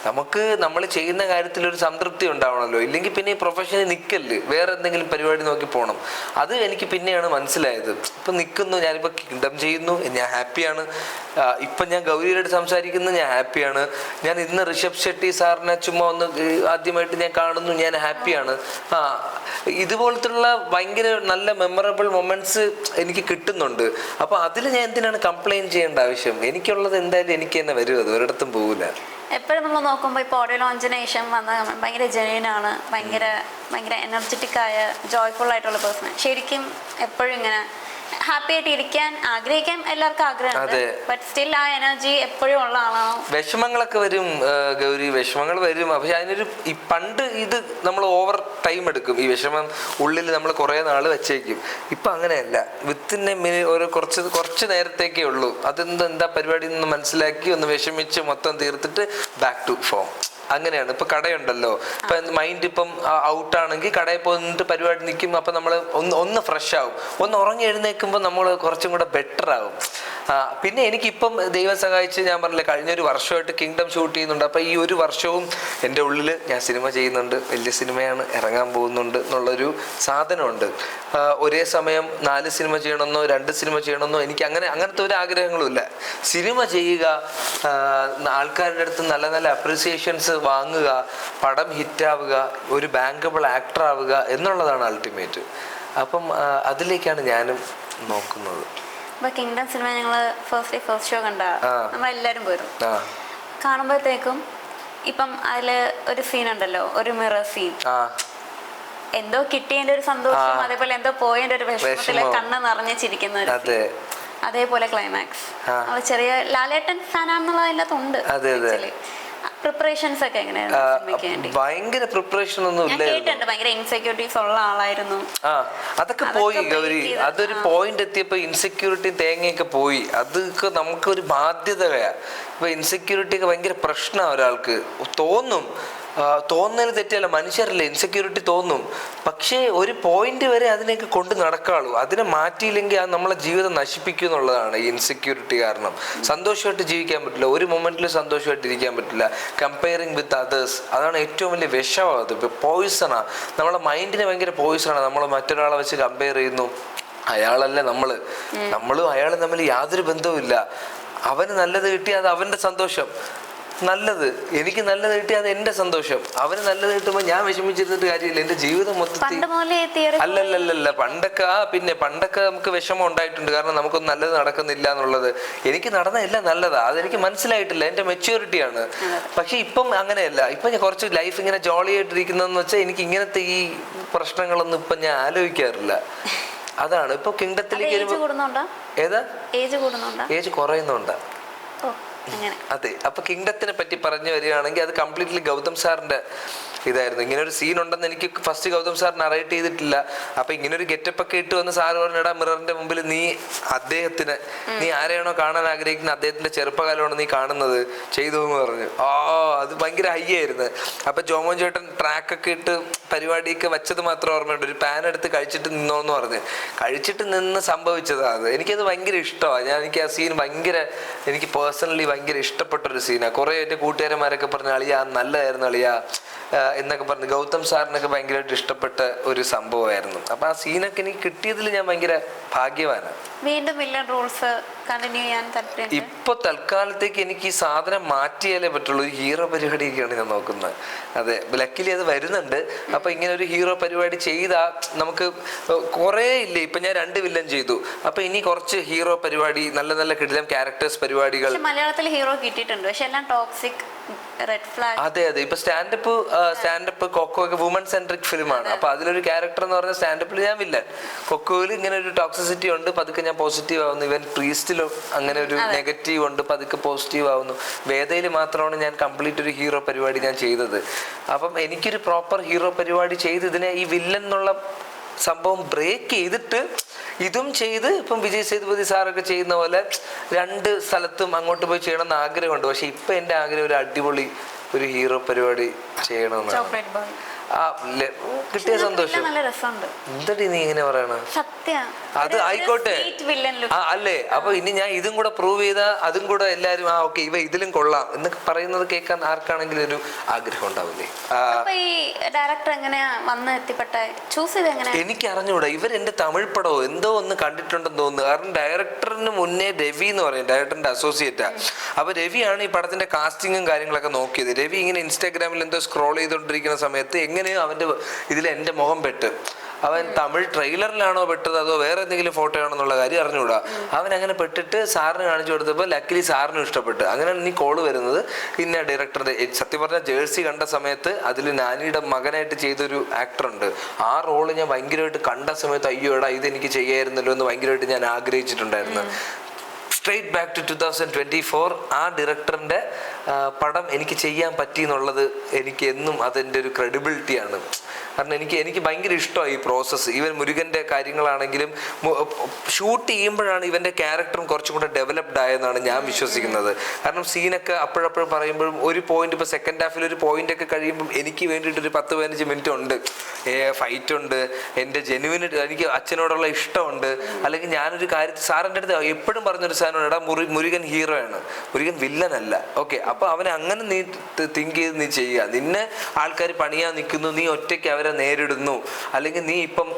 നമുക്ക് നമ്മൾ ചെയ്യുന്ന കാര്യത്തിൽ ഒരു സംതൃപ്തി ഉണ്ടാവണമല്ലോ. ഇല്ലെങ്കിൽ പിന്നെ ഈ പ്രൊഫഷനിൽ നിൽക്കല്ലേ, വേറെ എന്തെങ്കിലും പരിപാടി നോക്കി പോകണം. അത് എനിക്ക് പിന്നെയാണ് മനസ്സിലായത്. ഇപ്പൊ നിൽക്കുന്നു, ഞാനിപ്പോ കിങ്ഡം ചെയ്യുന്നു, ഞാൻ ഹാപ്പിയാണ്. ഇപ്പൊ ഞാൻ ഗൗരിയുടെ സംസാരിക്കുന്നു, ഞാൻ ഹാപ്പിയാണ്. ഞാൻ ഇന്ന് ഋഷഭ് ഷെട്ടി സാറിനെ ചുമ്മാ ഒന്ന് ആദ്യമായിട്ട് ഞാൻ കാണുന്നു, ഞാൻ ഹാപ്പിയാണ്. ഇതുപോലത്തുള്ള ഭയങ്കര നല്ല മെമ്മറബിൾ മൊമെന്റ്സ് എനിക്ക് കിട്ടുന്നുണ്ട്. അപ്പൊ അതിൽ ഞാൻ എന്തിനാണ് കംപ്ലൈന്റ് ചെയ്യേണ്ട ആവശ്യം? എനിക്കുള്ളത് എന്തായാലും എനിക്ക് തന്നെ വരും, അത് ഒരിടത്തും പോകില്ല. എപ്പോഴും നമ്മൾ നോക്കുമ്പോൾ ഇപ്പോൾ ഓഡിയോ ലോഞ്ചിന് ശേഷം വന്ന ഭയങ്കര ജെന്യൂൻ ആണ്, ഭയങ്കര എനർജറ്റിക് ആയ ജോയ്ഫുൾ ആയിട്ടുള്ള പേഴ്സൺ. ശരിക്കും എപ്പോഴും ഇങ്ങനെ ഹാപ്പി ആയിട്ട് ഇരിക്കാൻ ആഗ്രഹിക്കാൻ എല്ലാവർക്കും ആഗ്രഹമുണ്ട്. ബട്ട് സ്റ്റിൽ ആ എനർജി എപ്പോഴും ഉള്ള ആളാണോ? വിഷമങ്ങളൊക്കെ വരും ഗൗരി, വിഷമങ്ങൾ വരും. പക്ഷെ അതിനൊരു പണ്ട് ഇത് നമ്മൾ ഓവർ ടൈം എടുക്കും. ഈ വിഷമം ഉള്ളിൽ നമ്മൾ കുറേ നാൾ വെച്ചേക്കും. ഇപ്പൊ അങ്ങനെയല്ല, വിത്തിൻ്റെ ഒരു കുറച്ച് നേരത്തേക്കേ ഉള്ളൂ. എന്താ പരിപാടി എന്ന് മനസ്സിലാക്കി ഒന്ന് വിഷമിച്ച് മൊത്തം തീർത്തിട്ട് ബാക്ക് ടു ഫോം. അങ്ങനെയാണ്. ഇപ്പൊ കടയുണ്ടല്ലോ, ഇപ്പൊ മൈൻഡ് ഇപ്പം ഔട്ടാണെങ്കിൽ കടയിൽ പോയിട്ട് പരിപാടി നിൽക്കും. അപ്പൊ നമ്മൾ ഒന്ന് ഫ്രഷ് ആവും. ഒന്ന് ഉറങ്ങി എഴുന്നേൽക്കുമ്പോൾ നമ്മൾ കുറച്ചും കൂടെ ബെറ്റർ ആവും. പിന്നെ എനിക്കിപ്പം ദൈവം സഹായിച്ച് ഞാൻ പറഞ്ഞില്ലേ, കഴിഞ്ഞൊരു വർഷമായിട്ട് കിങ്ഡം ഷൂട്ട് ചെയ്യുന്നുണ്ട്. അപ്പം ഈ ഒരു വർഷവും എൻ്റെ ഉള്ളിൽ ഞാൻ സിനിമ ചെയ്യുന്നുണ്ട്, വലിയ സിനിമയാണ്, ഇറങ്ങാൻ പോകുന്നുണ്ട് എന്നുള്ളൊരു സാധനമുണ്ട്. ഒരേ സമയം 4 സിനിമ ചെയ്യണമെന്നോ 2 സിനിമ ചെയ്യണമെന്നോ എനിക്ക് അങ്ങനത്തെ ഒരു ആഗ്രഹങ്ങളും ഇല്ല. സിനിമ ചെയ്യുക, ആൾക്കാരുടെ അടുത്ത് നല്ല നല്ല അപ്രിസിയേഷൻസ് വാങ്ങുക, പടം ഹിറ്റാവുക, ഒരു ബാങ്കബിൾ ആക്ടർ ആവുക എന്നുള്ളതാണ് അൾട്ടിമേറ്റ്. അപ്പം അതിലേക്കാണ് ഞാനും നോക്കുന്നത്. കിങ്ഡം സിനിമ ഞങ്ങള് ഫസ്റ്റ് ഷോ കണ്ട നമ്മളെല്ലാരും പോരും. കാണുമ്പോഴത്തേക്കും ഇപ്പം അതില് ഒരു സീൻ ഉണ്ടല്ലോ, ഒരു മിറർ സീൻ. എന്തോ കിട്ടിയതിന്റെ ഒരു സന്തോഷം, അതേപോലെ എന്തോ പോയതിന്റെ ഒരു വിഷമത്തില് കണ്ണ് നിറഞ്ഞ് ചിരിക്കുന്ന ഒരു, അതേപോലെ ക്ലൈമാക്സ്. ചെറിയ ലാലേട്ടൻ ഫാനാണെന്നുള്ളത് അതിനകത്തുണ്ട്. പ്രിപ്പറേഷൻസ് ഒക്കെ എങ്ങനെയാണ്? ഭയങ്കര പ്രിപ്പറേഷൻ ഒന്നും ഇല്ലായിരുന്നു. ഭയങ്കര ഇൻസെക്യൂരിറ്റീസ് ഉള്ള ആളായിരുന്നു. അതൊക്കെ പോയി ഗൗരി. അതൊരു പോയിന്റ് എത്തിയപ്പോ ഇൻസെക്യൂരിറ്റി തേങ്ങയൊക്കെ പോയി. അതൊക്കെ നമുക്കൊരു ബാധ്യതയാ. ഇപ്പൊ ഇൻസെക്യൂരിറ്റി ഒക്കെ ഭയങ്കര പ്രശ്നമാണ്. ഒരാൾക്ക് തോന്നും തോന്നുന്നതിന് തെറ്റല്ല, മനുഷ്യരല്ലേ, ഇൻസെക്യൂരിറ്റി തോന്നും. പക്ഷേ ഒരു പോയിന്റ് വരെ അതിനേക്ക് കൊണ്ട് നടക്കാളൂ. അതിനെ മാറ്റിയില്ലെങ്കിൽ അത് നമ്മളെ ജീവിതം നശിപ്പിക്കും എന്നുള്ളതാണ് ഈ ഇൻസെക്യൂരിറ്റി കാരണം. സന്തോഷമായിട്ട് ജീവിക്കാൻ പറ്റില്ല, ഒരു മൊമെന്റിൽ സന്തോഷമായിട്ട് ഇരിക്കാൻ പറ്റില്ല. കമ്പയറിങ് വിത്ത് അതേഴ്സ്, അതാണ് ഏറ്റവും വലിയ വിഷമാണ്. അത് ഇപ്പോൾ പോയിസണാണ്, നമ്മളെ മൈൻഡിന് ഭയങ്കര പോയിസണാണ്. നമ്മൾ മറ്റൊരാളെ വെച്ച് കമ്പയർ ചെയ്യുന്നു, അയാളല്ല നമ്മളും അയാളും തമ്മിൽ യാതൊരു ബന്ധവുമില്ല. അവന് നല്ലത് കിട്ടിയാൽ അത് അവൻ്റെ സന്തോഷം, നല്ലത് എനിക്ക് നല്ലത് കിട്ടിയാൽ അത് എൻ്റെ സന്തോഷം. അവന് നല്ലത് കിട്ടുമ്പോൾ ഞാൻ വിഷമിച്ചിരുന്നിട്ട് കാര്യമില്ല. എൻ്റെ ജീവിതം മൊത്തത്തിൽ അല്ലല്ലല്ല. പണ്ടൊക്കെ നമുക്ക് വിഷമം ഉണ്ടായിട്ടുണ്ട്, കാരണം നമുക്കൊന്നും നല്ലത് നടക്കുന്നില്ല എന്നുള്ളത്. എനിക്ക് നടന്ന എല്ലാം നല്ലതാ, അതെനിക്ക് മനസ്സിലായിട്ടില്ല, എൻ്റെ മെച്യൂരിറ്റിയാണ്. പക്ഷെ ഇപ്പം അങ്ങനെയല്ല. ഇപ്പം ഞാൻ കുറച്ച് ലൈഫ് ഇങ്ങനെ ജോളി ആയിട്ടിരിക്കുന്നതെന്ന് വെച്ചാൽ എനിക്ക് ഇങ്ങനത്തെ ഈ പ്രശ്നങ്ങളൊന്നും ഇപ്പം ഞാൻ ആലോചിക്കാറില്ല. അതാണ് ഇപ്പൊ കിങ്ഡത്തിലേക്ക് ഏജ് കുറയുന്നുണ്ട്. അതെ. അപ്പൊ കിങ്ഡത്തിനെ പറ്റി പറഞ്ഞു വരികയാണെങ്കിൽ അത് കംപ്ലീറ്റ്ലി ഗൗതം സാറിന്റെ ഇതായിരുന്നു. ഇങ്ങനെ ഒരു സീൻ ഉണ്ടെന്ന് എനിക്ക് ഫസ്റ്റ് ഗൗതം സാർ നറേറ്റ് ചെയ്തിട്ടില്ല. അപ്പൊ ഇങ്ങനെ ഒരു ഗെറ്റപ്പ് ഒക്കെ ഇട്ട് വന്ന് സാറ് പറഞ്ഞിടാ മിററിന്റെ മുമ്പിൽ നീ ആരെയാണോ കാണാൻ ആഗ്രഹിക്കുന്ന അദ്ദേഹത്തിന്റെ ചെറുപ്പകാലമാണ് നീ കാണുന്നത്, ചെയ്തു എന്ന് പറഞ്ഞു. അത് ഭയങ്കര ഹൈ ആയിരുന്നു. അപ്പൊ ജോമോൻ ചേട്ടൻ ട്രാക്കൊക്കെ ഇട്ട് പരിപാടിയൊക്കെ വെച്ചത് മാത്രം ഓർമ്മയുണ്ട്. ഒരു പാൻ എടുത്ത് കഴിച്ചിട്ട് നിന്നോന്ന് പറഞ്ഞ് കഴിച്ചിട്ട് നിന്ന് സംഭവിച്ചതാ അത്. എനിക്കത് ഭയങ്കര ഇഷ്ടമാണ്. എനിക്ക് ആ സീൻ എനിക്ക് പേഴ്സണലി ഭയങ്കര ഇഷ്ടപ്പെട്ടൊരു സീനാണ്. കുറെ എൻ്റെ കൂട്ടുകാരന്മാരൊക്കെ പറഞ്ഞു അളിയാ നല്ലതായിരുന്നു അളിയാ എന്നൊക്കെ പറഞ്ഞു. ഗൗതം സാറിനൊക്കെ ഭയങ്കരമായിട്ട് ഇഷ്ടപ്പെട്ട ഒരു സംഭവമായിരുന്നു. അപ്പൊ ആ സീനൊക്കെ എനിക്ക് കിട്ടിയതിൽ ഞാൻ ഭയങ്കര ഭാഗ്യവാനാണ്. വീണ്ടും വില്ലൻ റോൾസ് കണ്ടിന്യൂ ചെയ്യാൻ താല്പര്യം? ഇപ്പൊ തൽക്കാലത്തേക്ക് എനിക്ക് ഈ സാധനം മാറ്റിയാലേ പറ്റുള്ളൂ. ഒരു ഹീറോ പരിപാടിയൊക്കെയാണ് ഞാൻ നോക്കുന്നത്. അതെ, ലക്കിലി അത് വരുന്നുണ്ട്. അപ്പൊ ഇങ്ങനെ ഒരു ഹീറോ പരിപാടി ചെയ്താൽ നമുക്ക് കുറേ ഇല്ലേ. ഇപ്പൊ ഞാൻ 2 വില്ലൻ ചെയ്തു. അപ്പൊ ഇനി കുറച്ച് ഹീറോ പരിപാടി, നല്ല നല്ല കിടിലം ക്യാരക്ടേഴ്സ് പരിപാടികൾ. മലയാളത്തിൽ ഹീറോ കിട്ടിയിട്ടുണ്ട്, പക്ഷെ എല്ലാം ടോക്സിക്, റെഡ് ഫ്ലാഗ്. അതെ. ഇപ്പൊ സ്റ്റാൻഡപ്പ് കൊക്കോ ഒക്കെ വുമൺ സെൻട്രിക് ഫിലിമാണ്. അപ്പൊ അതിലൊരു ക്യാരക്ടർ എന്ന് പറഞ്ഞ സ്റ്റാൻഡപ്പിൽ ഞാൻ വില്ലൻ, കൊക്കോയിൽ ഇങ്ങനെ ഒരു ടോക്സിസിറ്റി ഉണ്ട്, പതുക്കെ ഞാൻ പോസിറ്റീവ് ആവുന്നു. ഇവൻ പ്രീസ്റ്റിലും അങ്ങനെ ഒരു നെഗറ്റീവ് ഉണ്ട്, പതുക്കെ പോസിറ്റീവ് ആവുന്നു. വേദയിൽ മാത്രമാണ് ഞാൻ കംപ്ലീറ്റ് ഒരു ഹീറോ പരിപാടി ഞാൻ ചെയ്തത്. അപ്പം എനിക്കൊരു പ്രോപ്പർ ഹീറോ പരിപാടി ചെയ്ത് ഇതിനെ ഈ വില്ലൻ എന്നുള്ള സംഭവം ബ്രേക്ക് ചെയ്തിട്ട് ഇതും ചെയ്ത് ഇപ്പം വിജയ് സേതുപതി സാറൊക്കെ ചെയ്യുന്ന പോലെ 2 സ്ഥലത്തും അങ്ങോട്ട് പോയി ചെയ്യണമെന്ന് ആഗ്രഹമുണ്ട്. പക്ഷെ ഇപ്പൊ എൻ്റെ ആഗ്രഹം ഒരു അടിപൊളി ഒരു ഹീറോ പരിപാടി ചെയ്യണമെന്നാണ്. കിട്ടിയ സന്തോഷം. എന്തടി നീ ഇങ്ങനെ പറയണ? അത് ആയിക്കോട്ടെ, അല്ലേ? അപ്പൊ ഇനി ഞാൻ ഇതും കൂടെ പ്രൂവ് ചെയ്താ അതും കൂടെ എല്ലാരും ഓക്കെ ഇവ ഇതിലും കൊള്ളാം എന്നൊക്കെ പറയുന്നത് കേൾക്കാൻ ആർക്കാണെങ്കിലും ഒരു ആഗ്രഹം ഉണ്ടാവില്ലേ? എനിക്ക് അറിഞ്ഞൂടാ. ഇവരെന്റെ തമിഴ് പടമോ എന്തോ ഒന്ന് കണ്ടിട്ടുണ്ടെന്ന് തോന്നുന്നു. കാരണം ഡയറക്ടറിന് മുന്നേ രവി എന്ന് പറയും, ഡയറക്ടറിന്റെ അസോസിയേറ്റാ. അപ്പൊ രവിയാണ് ഈ പടത്തിന്റെ കാസ്റ്റിങ്ങും കാര്യങ്ങളൊക്കെ നോക്കിയത്. രവി ഇങ്ങനെ ഇൻസ്റ്റാഗ്രാമിൽ എന്തോ സ്ക്രോൾ ചെയ്തോണ്ടിരിക്കുന്ന സമയത്ത് എങ്ങനെയോ അവന്റെ ഇതിൽ എന്റെ മുഖം പെട്ട്. അവൻ തമിഴ് ട്രെയിലറിലാണോ പെട്ടത് അതോ വേറെ എന്തെങ്കിലും ഫോട്ടോ ആണെന്നുള്ള കാര്യം അറിഞ്ഞുകൂടാ. അവൻ അങ്ങനെ പെട്ടിട്ട് സാറിന് കാണിച്ചു കൊടുത്തപ്പോൾ ലക്കിലി സാറിനും ഇഷ്ടപ്പെട്ട്. അങ്ങനെയാണ് നീ കോള് വരുന്നത്. പിന്നെ ഡയറക്ടറുടെ സത്യം പറഞ്ഞാൽ ജേഴ്സി കണ്ട സമയത്ത് അതിൽ നാനിയുടെ മകനായിട്ട് ചെയ്തൊരു ആക്ടറുണ്ട്. ആ റോള് ഞാൻ ഭയങ്കരമായിട്ട് കണ്ട സമയത്ത് അയ്യോ എടാ ഇതെനിക്ക് ചെയ്യായിരുന്നല്ലോ എന്ന് ഭയങ്കരമായിട്ട് ഞാൻ ആഗ്രഹിച്ചിട്ടുണ്ടായിരുന്നു. സ്ട്രെയിറ്റ് ബാക്ക് ടു 2024 ആ ഡയറക്ടറിന്റെ പടം എനിക്ക് ചെയ്യാൻ പറ്റി എന്നുള്ളത് എനിക്ക് എന്നും അതെൻ്റെ ഒരു ക്രെഡിബിലിറ്റിയാണ്. കാരണം എനിക്ക് ഭയങ്കര ഇഷ്ടമായി ഈ പ്രോസസ്സ്. ഈവൻ മുരുകൻ്റെ കാര്യങ്ങളാണെങ്കിലും ഷൂട്ട് ചെയ്യുമ്പോഴാണ് ഇവൻ്റെ ക്യാരക്ടറും കുറച്ചും കൂടെ ഡെവലപ്ഡ് ആയെന്നാണ് ഞാൻ വിശ്വസിക്കുന്നത്. കാരണം സീനൊക്കെ അപ്പോഴപ്പോഴും പറയുമ്പോഴും ഒരു പോയിന്റ്, ഇപ്പോൾ സെക്കൻഡ് ഹാഫിൽ ഒരു പോയിന്റ് ഒക്കെ കഴിയുമ്പം എനിക്ക് വേണ്ടിയിട്ടൊരു 10-15 മിനിറ്റ് ഉണ്ട്, ഫൈറ്റ് ഉണ്ട്, എൻ്റെ ജെന്യുവിന് എനിക്ക് അച്ഛനോടുള്ള ഇഷ്ടമുണ്ട്. അല്ലെങ്കിൽ ഞാനൊരു കാര്യത്തിൽ സാറിൻ്റെ അടുത്ത് എപ്പോഴും പറഞ്ഞൊരു സാധനം, എടാ മുരുകൻ ഹീറോ ആണ്, മുരുകൻ വില്ലൻ അല്ല. ഓക്കെ, അപ്പൊ അവനെ അങ്ങനെ നീ തിങ്ക് ചെയ്ത് നീ ചെയ്യുക. നിന്നെ ആൾക്കാർ പണിയാൻ നിൽക്കുന്നു, നീ ഒറ്റയ്ക്ക് അവരെ നേരിടുന്നു. അല്ലെങ്കിൽ നീ ഇപ്പം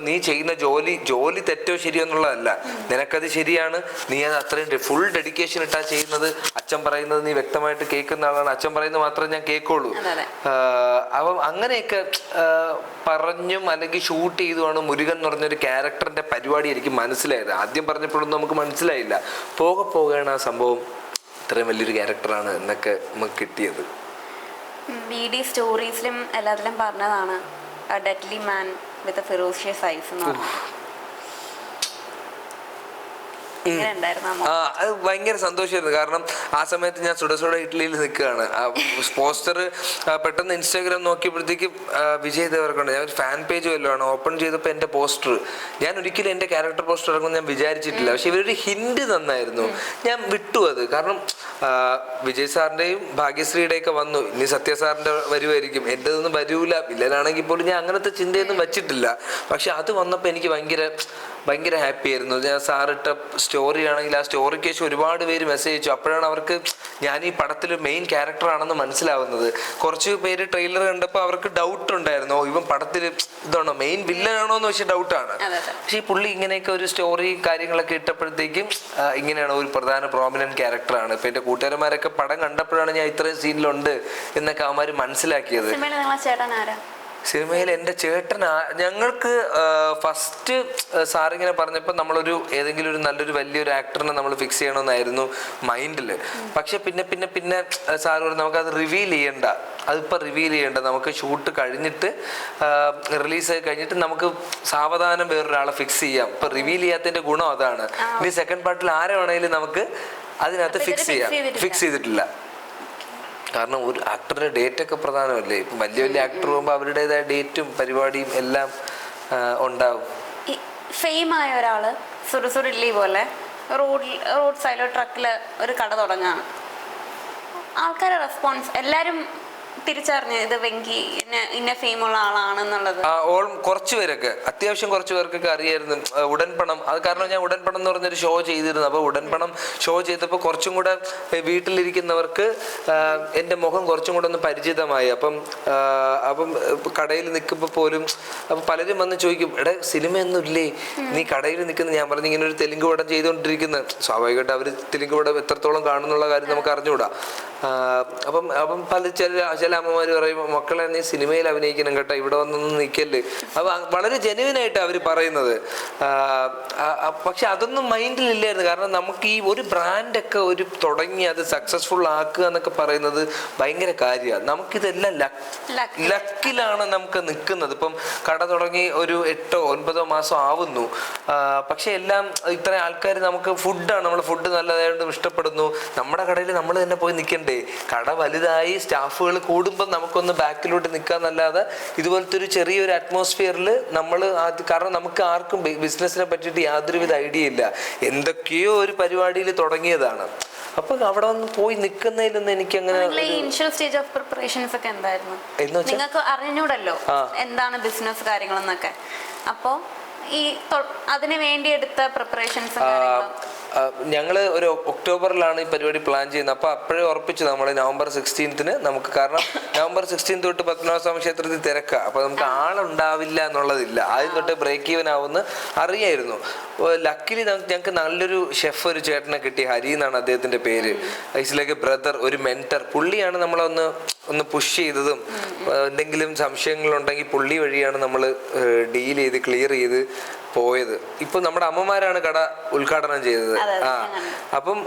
നീ ചെയ്യുന്ന ജോലി തെറ്റോ ശരിയോ എന്നുള്ളതല്ല, നിനക്കത് ശരിയാണ്, നീ അത് അത്രയും ഫുൾ ഡെഡിക്കേഷൻ ഇട്ടാ ചെയ്യുന്നത്. അച്ഛൻ പറയുന്നത് നീ വ്യക്തമായിട്ട് കേൾക്കുന്ന ആളാണ്, അച്ഛൻ പറയുന്നത് മാത്രമേ ഞാൻ കേൾക്കുള്ളൂ. അപ്പം അങ്ങനെയൊക്കെ പറഞ്ഞും അല്ലെങ്കിൽ ഷൂട്ട് ചെയ്തുമാണ് മുരുകൻ എന്ന് പറഞ്ഞൊരു ക്യാരക്ടറിന്റെ പരിപാടി എനിക്ക് മനസ്സിലായത്. ആദ്യം പറഞ്ഞപ്പോഴൊന്നും നമുക്ക് മനസ്സിലായില്ല. പോകെയാണ് ആ സംഭവം ഇത്രയും വലിയൊരു ക്യാരക്ടറാണ് എന്നൊക്കെ നമുക്ക് കിട്ടിയത്. സ്റ്റോറീസിലും എല്ലാത്തിലും പറഞ്ഞതാണ് ഡെഡ്ലി മാൻ വിത്ത് ഫെറോഷ്യസ് ഐസ് എന്ന് പറഞ്ഞു. അത് ഭയങ്കര സന്തോഷമായിരുന്നു. കാരണം ആ സമയത്ത് ഞാൻ സുഡ ഇറ്റലിയിൽ നിൽക്കുകയാണ്. പോസ്റ്റർ പെട്ടെന്ന് ഇൻസ്റ്റാഗ്രാം നോക്കിയപ്പോഴത്തേക്ക് വിജയ് ദേവർക്കൊണ്ട ഞാൻ ഒരു ഫാൻ പേജ് വല്ലതാണ് ഓപ്പൺ ചെയ്തപ്പോൾ എൻ്റെ പോസ്റ്റർ, ഞാൻ ഒരിക്കലും എൻ്റെ ക്യാരക്ടർ പോസ്റ്റർ ഇറങ്ങുമെന്ന് ഞാൻ വിചാരിച്ചിട്ടില്ല. പക്ഷെ ഇവരൊരു ഹിന്റ് തന്നായിരുന്നു, ഞാൻ വിട്ടു അത്. കാരണം വിജയ് സാറിന്റെയും ഭാഗ്യശ്രീയുടെയൊക്കെ വന്നു, ഇനി സത്യ സാറിന്റെ വരുമായിരിക്കും, എന്റേതൊന്നും വരൂല, വില്ലനാണെങ്കിൽ പോലും ഞാൻ അങ്ങനത്തെ ചിന്തയൊന്നും വെച്ചിട്ടില്ല. പക്ഷെ അത് വന്നപ്പോൾ എനിക്ക് ഭയങ്കര ഹാപ്പി ആയിരുന്നു. ഞാൻ സാറിട്ട സ്റ്റോറി ആണെങ്കിൽ ആ സ്റ്റോറിക്ക് ശേഷം ഒരുപാട് പേര് മെസ്സേജ് അയച്ചു. അപ്പോഴാണ് അവർക്ക് ഞാൻ ഈ പടത്തിൽ മെയിൻ ക്യാരക്ടറാണെന്ന് മനസ്സിലാവുന്നത്. കുറച്ച് പേര് ട്രെയിലർ കണ്ടപ്പോൾ അവർക്ക് ഡൗട്ട് ഉണ്ടായിരുന്നു, ഇവൻ പടത്തിൽ ഇതാണോ മെയിൻ വില്ലനാണോ എന്ന് വെച്ചാൽ ഡൗട്ടാണ്. പക്ഷെ ഈ പുള്ളി ഇങ്ങനെയൊക്കെ ഒരു സ്റ്റോറി കാര്യങ്ങളൊക്കെ ഇട്ടപ്പോഴത്തേക്കും ഇങ്ങനെയാണ് ഒരു പ്രധാന പ്രോമിനന്റ് ക്യാരക്ടറാണ്. ഇപ്പൊ എന്റെ കൂട്ടുകാരന്മാരൊക്കെ പടം കണ്ടപ്പോഴാണ് ഞാൻ ഇത്രയും സീനിലുണ്ട് എന്നൊക്കെ അവന്മാര് മനസ്സിലാക്കിയത്. സിനിമയിൽ എൻ്റെ ചേട്ടൻ ഞങ്ങൾക്ക് ഫസ്റ്റ് സാറിങ്ങനെ പറഞ്ഞപ്പോൾ നമ്മളൊരു ഏതെങ്കിലും ഒരു നല്ലൊരു വലിയൊരു ആക്ടറിനെ നമ്മൾ ഫിക്സ് ചെയ്യണമെന്നായിരുന്നു മൈൻഡിൽ. പക്ഷെ പിന്നെ സാറ് പറഞ്ഞു നമുക്കത് റിവീൽ ചെയ്യണ്ട, അതിപ്പോൾ റിവീൽ ചെയ്യണ്ട, നമുക്ക് ഷൂട്ട് കഴിഞ്ഞിട്ട് റിലീസ് കഴിഞ്ഞിട്ട് നമുക്ക് സാവധാനം വേറൊരാളെ ഫിക്സ് ചെയ്യാം. ഇപ്പം റിവീൽ ചെയ്യാത്തതിൻ്റെ ഗുണം അതാണ്. ഇനി സെക്കൻഡ് പാർട്ടിൽ ആരെ വേണമെങ്കിലും നമുക്ക് അതിനകത്ത് ഫിക്സ് ചെയ്തിട്ടില്ല. കാരണം ഒരു ആക്ടറുടെ ഡേറ്റ് ഒക്കെ പ്രധാനമല്ലേ. ഇപ്പം വലിയ ആക്ടർ പോകുമ്പോൾ അവരുടേതായ ഡേറ്റും പരിപാടിയും എല്ലാം ഉണ്ടാവും. ഫെയിമായ ഒരാള് സുറുസുറില്ലി പോലെ റോഡ് സൈഡിലോ ട്രക്കില് ഒരു കട തുടങ്ങാണ്. ആൾക്കാരുടെ റെസ്പോൺസ് എല്ലാരും തിരിച്ചറിഞ്ഞു ഇത് വെങ്കി ഇന്ന ഫെയിമുള്ള ആളാണെന്നുള്ളത്. കുറച്ച് പേരൊക്കെ അത്യാവശ്യം കുറച്ച് പേർക്കൊക്കെ അറിയായിരുന്നു ഉടൻപണം. അത് കാരണം ഞാൻ ഉടൻപണം എന്ന് പറഞ്ഞൊരു ഷോ ചെയ്തിരുന്നു. അപ്പോൾ ഉടൻപണം ഷോ ചെയ്തപ്പോൾ കുറച്ചും കൂടെ വീട്ടിലിരിക്കുന്നവർക്ക് എൻ്റെ മുഖം കുറച്ചും കൂടെ ഒന്ന് പരിചിതമായി. അപ്പം കടയിൽ നിൽക്കുമ്പോൾ പോലും അപ്പം പലരും വന്ന് ചോദിക്കും, എടാ സിനിമയൊന്നും ഇല്ലേ, നീ കടയിൽ നിൽക്കുന്ന. ഞാൻ പറഞ്ഞു ഇങ്ങനെ ഒരു തെലുങ്ക് പടം ചെയ്തുകൊണ്ടിരിക്കുന്നത്. സ്വാഭാവികമായിട്ട് അവർ തെലുങ്ക് പടം എത്രത്തോളം കാണുന്നുള്ള കാര്യം നമുക്ക് അറിഞ്ഞുകൂടാ. അപ്പം ചില അമ്മമാര് പറയും, മക്കളെ നീ സിനിമയിൽ അഭിനയിക്കണം കേട്ടോ, ഇവിടെ വന്നൊന്നും നിൽക്കല്ലേ. അപ്പൊ വളരെ ജെനുവിനായിട്ട് അവർ പറയുന്നത്. പക്ഷെ അതൊന്നും മൈൻഡിലില്ലായിരുന്നു. കാരണം നമുക്ക് ഈ ഒരു ബ്രാൻഡൊക്കെ ഒരു തുടങ്ങി അത് സക്സസ്ഫുൾ ആക്കുക എന്നൊക്കെ പറയുന്നത് ഭയങ്കര കാര്യമാണ്. നമുക്കിതെല്ലാം ലക്കിലാണ് നമുക്ക് നിൽക്കുന്നത്. ഇപ്പം കട തുടങ്ങി ഒരു 8-9 മാസം ആവുന്നു. പക്ഷെ എല്ലാം ഇത്ര ആൾക്കാർ നമുക്ക് ഫുഡാണ്, നമ്മൾ ഫുഡ് നല്ലതായിട്ട് ഇഷ്ടപ്പെടുന്നു. നമ്മുടെ കടയിൽ നമ്മൾ തന്നെ പോയി നിൽക്കണ്ടേ. കട വലുതായി സ്റ്റാഫുകൾ കൂടുമ്പോൾ നമുക്കൊന്ന് ബാക്കിലോട്ട് നിൽക്കാന്നല്ലാതെ ഇതുപോലത്തെ ഒരു ചെറിയൊരു അറ്റ്മോസ്ഫിയറിൽ നമ്മൾ കാരണം നമുക്ക് ആർക്കും ബിസിനസ്സിനെ പറ്റിയിട്ട് യാതൊരുവിധ ഐഡിയ ഇല്ല. എന്തൊക്കെയോ ഒരു പരിപാടിയിൽ തുടങ്ങിയതാണ്. അപ്പൊ അവിടെ ഒന്ന് പോയി നിൽക്കുന്നതിലൊന്നും എനിക്ക് അങ്ങനെ ഇനിഷ്യൽ സ്റ്റേജ് ഓഫ് പ്രിപ്പറേഷൻസ് ഒക്കെ എന്തായിരുന്നു? നിങ്ങൾക്ക് അറിഞ്ഞൂടല്ലോ എന്താണ് ബിസിനസ് കാര്യങ്ങളെന്നൊക്കെ. അപ്പോ ഈ അതിന് വേണ്ടി എടുത്ത പ്രിപ്പറേഷൻസ് ഞങ്ങൾ ഒരു ഒക്ടോബറിലാണ് ഈ പരിപാടി പ്ലാൻ ചെയ്യുന്നത്. അപ്പോൾ അപ്പോഴേ ഉറപ്പിച്ചു നമ്മൾ നവംബർ 16 നമുക്ക്. കാരണം നവംബർ 16 തൊട്ട് പത്മനാഭസ്വാമി ക്ഷേത്രത്തിൽ തിരക്കാണ്. അപ്പോൾ നമുക്ക് ആളുണ്ടാവില്ല എന്നുള്ളതില്ല. ആദ്യം തൊട്ട് ബ്രേക്ക് ഈവൻ ആവുമെന്ന് അറിയായിരുന്നു. ലക്കിലി ഞങ്ങൾക്ക് നല്ലൊരു ഷെഫ് ഒരു ചേട്ടനെ കിട്ടി. ഹരി എന്നാണ് അദ്ദേഹത്തിൻ്റെ പേര്. ഐസിലേക്ക് ബ്രദർ, ഒരു മെന്റർ. പുള്ളിയാണ് നമ്മളൊന്ന് പുഷ് ചെയ്തതും എന്തെങ്കിലും സംശയങ്ങളുണ്ടെങ്കിൽ പുള്ളി വഴിയാണ് നമ്മൾ ഡീൽ ചെയ്ത് ക്ലിയർ ചെയ്ത് പോയത്. ഇപ്പൊ നമ്മുടെ അമ്മമാരാണ് കട ഉദ്ഘാടനം ചെയ്തത്. അപ്പം